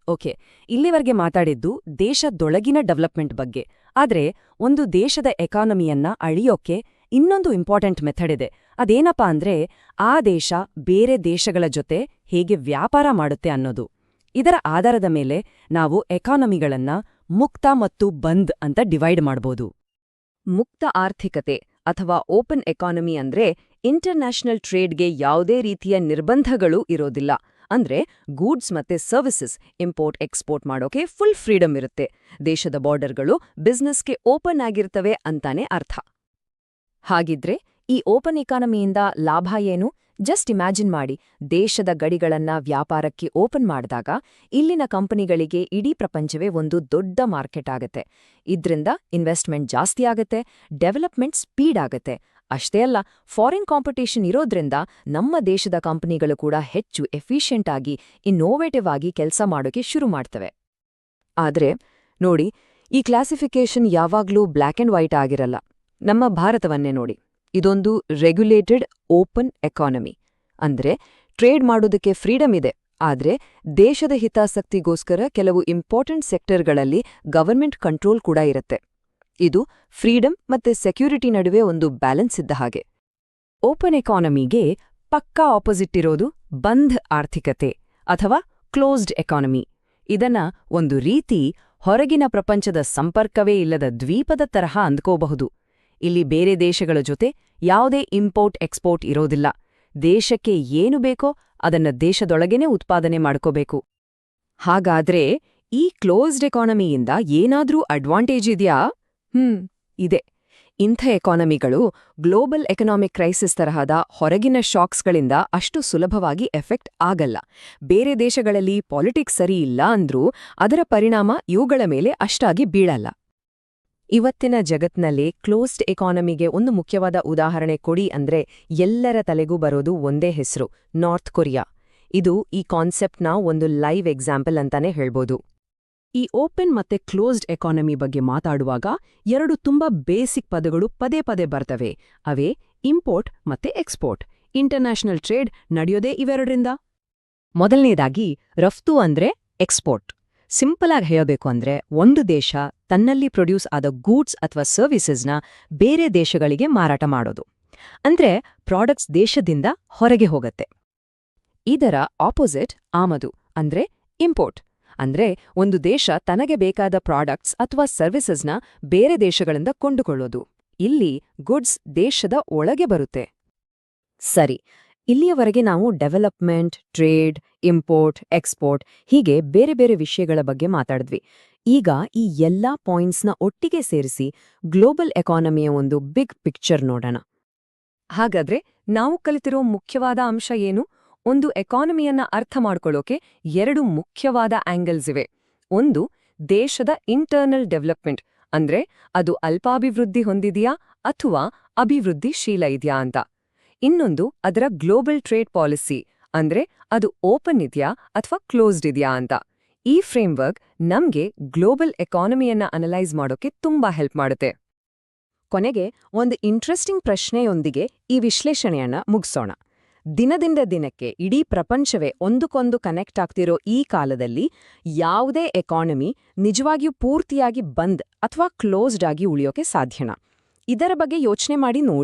ಓಕೆ, ಇಲ್ಲಿವರೆಗೆ ಮಾತಾಡಿದ್ದು ದೇಶದೊಳಗಿನ ಡೆವಲಪ್ಮೆಂಟ್ ಬಗ್ಗೆ. ಆದ್ರೆ ಒಂದು ದೇಶದ ಎಕಾನಮಿಯನ್ನ ಅಳಿಯೋಕೆ ಇನ್ನೊಂದು ಇಂಪಾರ್ಟೆಂಟ್ ಮೆಥಡ್ ಇದೆ. ಅದೇನಪ್ಪಾ ಅಂದ್ರೆ ಆ ದೇಶ ಬೇರೆ ದೇಶಗಳ ಜೊತೆ ಹೇಗೆ ವ್ಯಾಪಾರ ಮಾಡುತ್ತೆ ಅನ್ನೋದು. ಇದರ ಆಧಾರದ ಮೇಲೆ ನಾವು ಎಕಾನಮಿಗಳನ್ನ ಮುಕ್ತ ಮತ್ತು ಬಂದ್ ಅಂತ ಡಿವೈಡ್ ಮಾಡ್ಬೋದು. ಮುಕ್ತ ಆರ್ಥಿಕತೆ ಅಥವಾ ಓಪನ್ ಎಕಾನಮಿ ಅಂದ್ರೆ ಇಂಟರ್ನ್ಯಾಷನಲ್ ಟ್ರೇಡ್ಗೆ ಯಾವುದೇ ರೀತಿಯ ನಿರ್ಬಂಧಗಳು ಇರೋದಿಲ್ಲ. ಅಂದ್ರೆ ಗೂಡ್ಸ್ ಮತ್ತೆ ಸರ್ವಿಸಸ್ ಇಂಪೋರ್ಟ್ ಎಕ್ಸ್ಪೋರ್ಟ್ ಮಾಡೋಕೆ ಫುಲ್ ಫ್ರೀಡಮ್ ಇರುತ್ತೆ. ದೇಶದ ಬಾರ್ಡರ್ಗಳು ಬಿಸ್ನೆಸ್ಗೆ ಓಪನ್ ಆಗಿರ್ತವೆ ಅಂತಾನೆ ಅರ್ಥ. ಹಾಗಿದ್ರೆ ಈ ಓಪನ್ ಎಕಾನಮಿಯಿಂದ ಲಾಭ ಏನು? ಜಸ್ಟ್ ಇಮ್ಯಾಜಿನ್ ಮಾಡಿ, ದೇಶದ ಗಡಿಗಳನ್ನ ವ್ಯಾಪಾರಕ್ಕೆ ಓಪನ್ ಮಾಡಿದಾಗ ಇಲ್ಲಿನ ಕಂಪನಿಗಳಿಗೆ ಇಡೀ ಪ್ರಪಂಚವೇ ಒಂದು ದೊಡ್ಡ ಮಾರ್ಕೆಟ್ ಆಗತ್ತೆ. ಇದ್ರಿಂದ ಇನ್ವೆಸ್ಟ್ಮೆಂಟ್ ಜಾಸ್ತಿ ಆಗತ್ತೆ, ಡೆವಲಪ್ಮೆಂಟ್ ಸ್ಪೀಡ್ ಆಗತ್ತೆ. ಅಷ್ಟೇ ಅಲ್ಲ, ಫಾರಿನ್ ಕಾಂಪಿಟೇಷನ್ ಇರೋದ್ರಿಂದ ನಮ್ಮ ದೇಶದ ಕಂಪನಿಗಳು ಕೂಡ ಹೆಚ್ಚು ಎಫಿಷಿಯೆಂಟ್ ಆಗಿ ಇನ್ನೋವೇಟಿವ್ ಆಗಿ ಕೆಲಸ ಮಾಡೋಕೆ ಶುರು ಮಾಡ್ತವೆ. ಆದ್ರೆ ನೋಡಿ, ಈ ಕ್ಲಾಸಿಫಿಕೇಶನ್ ಯಾವಾಗ್ಲೂ ಬ್ಲ್ಯಾಕ್ ಅಂಡ್ ವೈಟ್ ಆಗಿರಲ್ಲ. ನಮ್ಮ ಭಾರತವನ್ನೇ ನೋಡಿ, ಇದೊಂದು ರೆಗ್ಯುಲೇಟೆಡ್ ಓಪನ್ ಎಕಾನಮಿ. ಅಂದ್ರೆ ಟ್ರೇಡ್ ಮಾಡೋದಕ್ಕೆ ಫ್ರೀಡಮ್ ಇದೆ, ಆದ್ರೆ ದೇಶದ ಹಿತಾಸಕ್ತಿಗೋಸ್ಕರ ಕೆಲವು ಇಂಪಾರ್ಟೆಂಟ್ ಸೆಕ್ಟರ್ಗಳಲ್ಲಿ ಗವರ್ಮೆಂಟ್ ಕಂಟ್ರೋಲ್ ಕೂಡ ಇರುತ್ತೆ. ಇದು ಫ್ರೀಡಮ್ ಮತ್ತೆ ಸೆಕ್ಯೂರಿಟಿ ನಡುವೆ ಒಂದು ಬ್ಯಾಲೆನ್ಸ್ ಇದ್ದ ಹಾಗೆ. ಓಪನ್ ಎಕಾನಮಿಗೆ ಪಕ್ಕಾ ಆಪೋಸಿಟ್ ಇರೋದು ಬಂದ್ ಆರ್ಥಿಕತೆ ಅಥವಾ ಕ್ಲೋಸ್ಡ್ ಎಕಾನಮಿ. ಇದನ್ನ ಒಂದು ರೀತಿ ಹೊರಗಿನ ಪ್ರಪಂಚದ ಸಂಪರ್ಕವೇ ಇಲ್ಲದ ದ್ವೀಪದ ತರಹ ಅಂದ್ಕೋಬಹುದು. ಇಲ್ಲಿ ಬೇರೆ ದೇಶಗಳ ಜೊತೆ ಯಾವುದೇ ಇಂಪೋರ್ಟ್ ಎಕ್ಸ್ಪೋರ್ಟ್ ಇರೋದಿಲ್ಲ. ದೇಶಕ್ಕೆ ಏನು ಬೇಕೋ ಅದನ್ನ ದೇಶದೊಳಗೇನೆ ಉತ್ಪಾದನೆ ಮಾಡ್ಕೋಬೇಕು. ಹಾಗಾದ್ರೆ ಈ ಕ್ಲೋಸ್ಡ್ ಎಕಾನಮಿಯಿಂದ ಏನಾದ್ರೂ ಅಡ್ವಾಂಟೇಜ್ ಇದೆಯಾ? ಇದೆ. ಇಂಥ ಎಕಾನಮಿಗಳು ಗ್ಲೋಬಲ್ ಎಕನಾಮಿಕ್ ಕ್ರೈಸಿಸ್ ತರಹದ ಹೊರಗಿನ ಶಾಕ್ಸ್ಗಳಿಂದ ಅಷ್ಟು ಸುಲಭವಾಗಿ ಎಫೆಕ್ಟ್ ಆಗಲ್ಲ. ಬೇರೆ ದೇಶಗಳಲ್ಲಿ ಪಾಲಿಟಿಕ್ಸ್ ಸರಿ ಇಲ್ಲ ಅಂದ್ರೂ ಅದರ ಪರಿಣಾಮ ಇವುಗಳ ಮೇಲೆ ಅಷ್ಟಾಗಿ ಬೀಳಲ್ಲ. ಇವತ್ತಿನ ಜಗತ್ನಲ್ಲಿ ಕ್ಲೋಸ್ಡ್ ಎಕಾನಮಿಗೆ ಒಂದು ಮುಖ್ಯವಾದ ಉದಾಹರಣೆ ಕೊಡಿ ಅಂದ್ರೆ ಎಲ್ಲರ ತಲೆಗೂ ಬರೋದು ಒಂದೇ ಹೆಸರು, ನಾರ್ತ್ ಕೊರಿಯಾ. ಇದು ಈ ಕಾನ್ಸೆಪ್ಟ್ನ ಒಂದು ಲೈವ್ ಎಕ್ಸಾಂಪಲ್ ಅಂತಾನೆ ಹೇಳ್ಬೋದು. ಈ ಓಪನ್ ಮತ್ತೆ ಕ್ಲೋಸ್ಡ್ ಎಕಾನಮಿ ಬಗ್ಗೆ ಮಾತಾಡುವಾಗ ಎರಡು ತುಂಬಾ ಬೇಸಿಕ್ ಪದಗಳು ಪದೇ ಪದೇ ಬರ್ತವೆ. ಅವೇ ಇಂಪೋರ್ಟ್ ಮತ್ತೆ ಎಕ್ಸ್ಪೋರ್ಟ್. ಇಂಟರ್ನ್ಯಾಷನಲ್ ಟ್ರೇಡ್ ನಡೆಯೋದೇ ಇವೆರಡರಿಂದ. ಮೊದಲನೇದಾಗಿ ರಫ್ತು ಅಂದ್ರೆ ಎಕ್ಸ್ಪೋರ್ಟ್. ಸಿಂಪಲ್ ಆಗಿ ಹೇಳಬೇಕು ಅಂದ್ರೆ ಒಂದು ದೇಶ ತನ್ನಲ್ಲಿ ಪ್ರೊಡ್ಯೂಸ್ ಆದ ಗೂಡ್ಸ್ ಅಥವಾ ಸರ್ವಿಸಸ್ನ ಬೇರೆ ದೇಶಗಳಿಗೆ ಮಾರಾಟ ಮಾಡೋದು. ಅಂದ್ರೆ ಪ್ರಾಡಕ್ಟ್ಸ್ ದೇಶದಿಂದ ಹೊರಗೆ ಹೋಗತ್ತೆ. ಇದರ ಆಪೋಸಿಟ್ ಆಮದು ಅಂದ್ರೆ ಇಂಪೋರ್ಟ್. ಅಂದ್ರೆ ಒಂದು ದೇಶ ತನಗೆ ಬೇಕಾದ ಪ್ರಾಡಕ್ಟ್ಸ್ ಅಥವಾ ಸರ್ವಿಸಸ್ನ ಬೇರೆ ದೇಶಗಳಿಂದ ಕೊಂಡುಕೊಳ್ಳೋದು. ಇಲ್ಲಿ ಗುಡ್ಸ್ ದೇಶದ ಒಳಗೆ ಬರುತ್ತೆ. ಸರಿ, ಇಲ್ಲಿಯವರೆಗೆ ನಾವು ಡೆವಲಪ್ಮೆಂಟ್, ಟ್ರೇಡ್, ಇಂಪೋರ್ಟ್, ಎಕ್ಸ್ಪೋರ್ಟ್ ಹೀಗೆ ಬೇರೆ ಬೇರೆ ವಿಷಯಗಳ ಬಗ್ಗೆ ಮಾತಾಡಿದ್ವಿ. ಈಗ ಈ ಎಲ್ಲಾ ಪಾಯಿಂಟ್ಸ್ನ ಒಟ್ಟಿಗೆ ಸೇರಿಸಿ ಗ್ಲೋಬಲ್ ಎಕಾನಮಿಯ ಒಂದು ಬಿಗ್ ಪಿಕ್ಚರ್ ನೋಡೋಣ. ಹಾಗಾದ್ರೆ ನಾವು ಕಲಿತಿರೋ ಮುಖ್ಯವಾದ ಅಂಶ ಏನು? ಒಂದು ಎಕಾನಮಿಯನ್ನ ಅರ್ಥ ಮಾಡ್ಕೊಳ್ಳೋಕೆ 2 ಮುಖ್ಯವಾದ ಆಂಗಲ್ಸ್ ಇವೆ. ಒಂದು, ದೇಶದ ಇಂಟರ್ನಲ್ ಡೆವಲಪ್ಮೆಂಟ್, ಅಂದ್ರೆ ಅದು ಅಲ್ಪಾಭಿವೃದ್ಧಿ ಹೊಂದಿದೆಯಾ ಅಥವಾ ಅಭಿವೃದ್ಧಿಶೀಲ ಇದೆಯಾ ಅಂತ. ಇನ್ನೊಂದು, ಅದರ ಗ್ಲೋಬಲ್ ಟ್ರೇಡ್ ಪಾಲಿಸಿ, ಅಂದ್ರೆ ಅದು ಓಪನ್ ಇದೆಯಾ ಅಥವಾ ಕ್ಲೋಸ್ಡ್ ಇದೆಯಾ ಅಂತ. ಈ ಫ್ರೇಮ್ವರ್ಕ್ ನಮ್ಗೆ ಗ್ಲೋಬಲ್ ಎಕಾನಮಿಯನ್ನ ಅನಲೈಸ್ ಮಾಡೋಕೆ ತುಂಬಾ ಹೆಲ್ಪ್ ಮಾಡುತ್ತೆ. ಕೊನೆಗೆ ಒಂದು ಇಂಟ್ರೆಸ್ಟಿಂಗ್ ಪ್ರಶ್ನೆಯೊಂದಿಗೆ ಈ ವಿಶ್ಲೇಷಣೆಯನ್ನ ಮುಗಿಸೋಣ. ದಿನದಿಂದ ದಿನಕ್ಕೆ ಇಡೀ ಪ್ರಪಂಚವೇ ಒಂದಕ್ಕೊಂದು ಕನೆಕ್ಟ್ ಆಗ್ತಿರೋ ಈ ಕಾಲದಲ್ಲಿ ಯಾವುದೇ ಎಕಾನಮಿ ನಿಜವಾಗಿಯೂ ಪೂರ್ತಿಯಾಗಿ ಬಂದ್ ಅಥವಾ ಕ್ಲೋಸ್ಡ್ ಆಗಿ ಉಳಿಯೋಕೆ ಸಾಧ್ಯನಾ? ಇದರ ಬಗ್ಗೆ ಯೋಚನೆ ಮಾಡಿ ನೋಡಿ.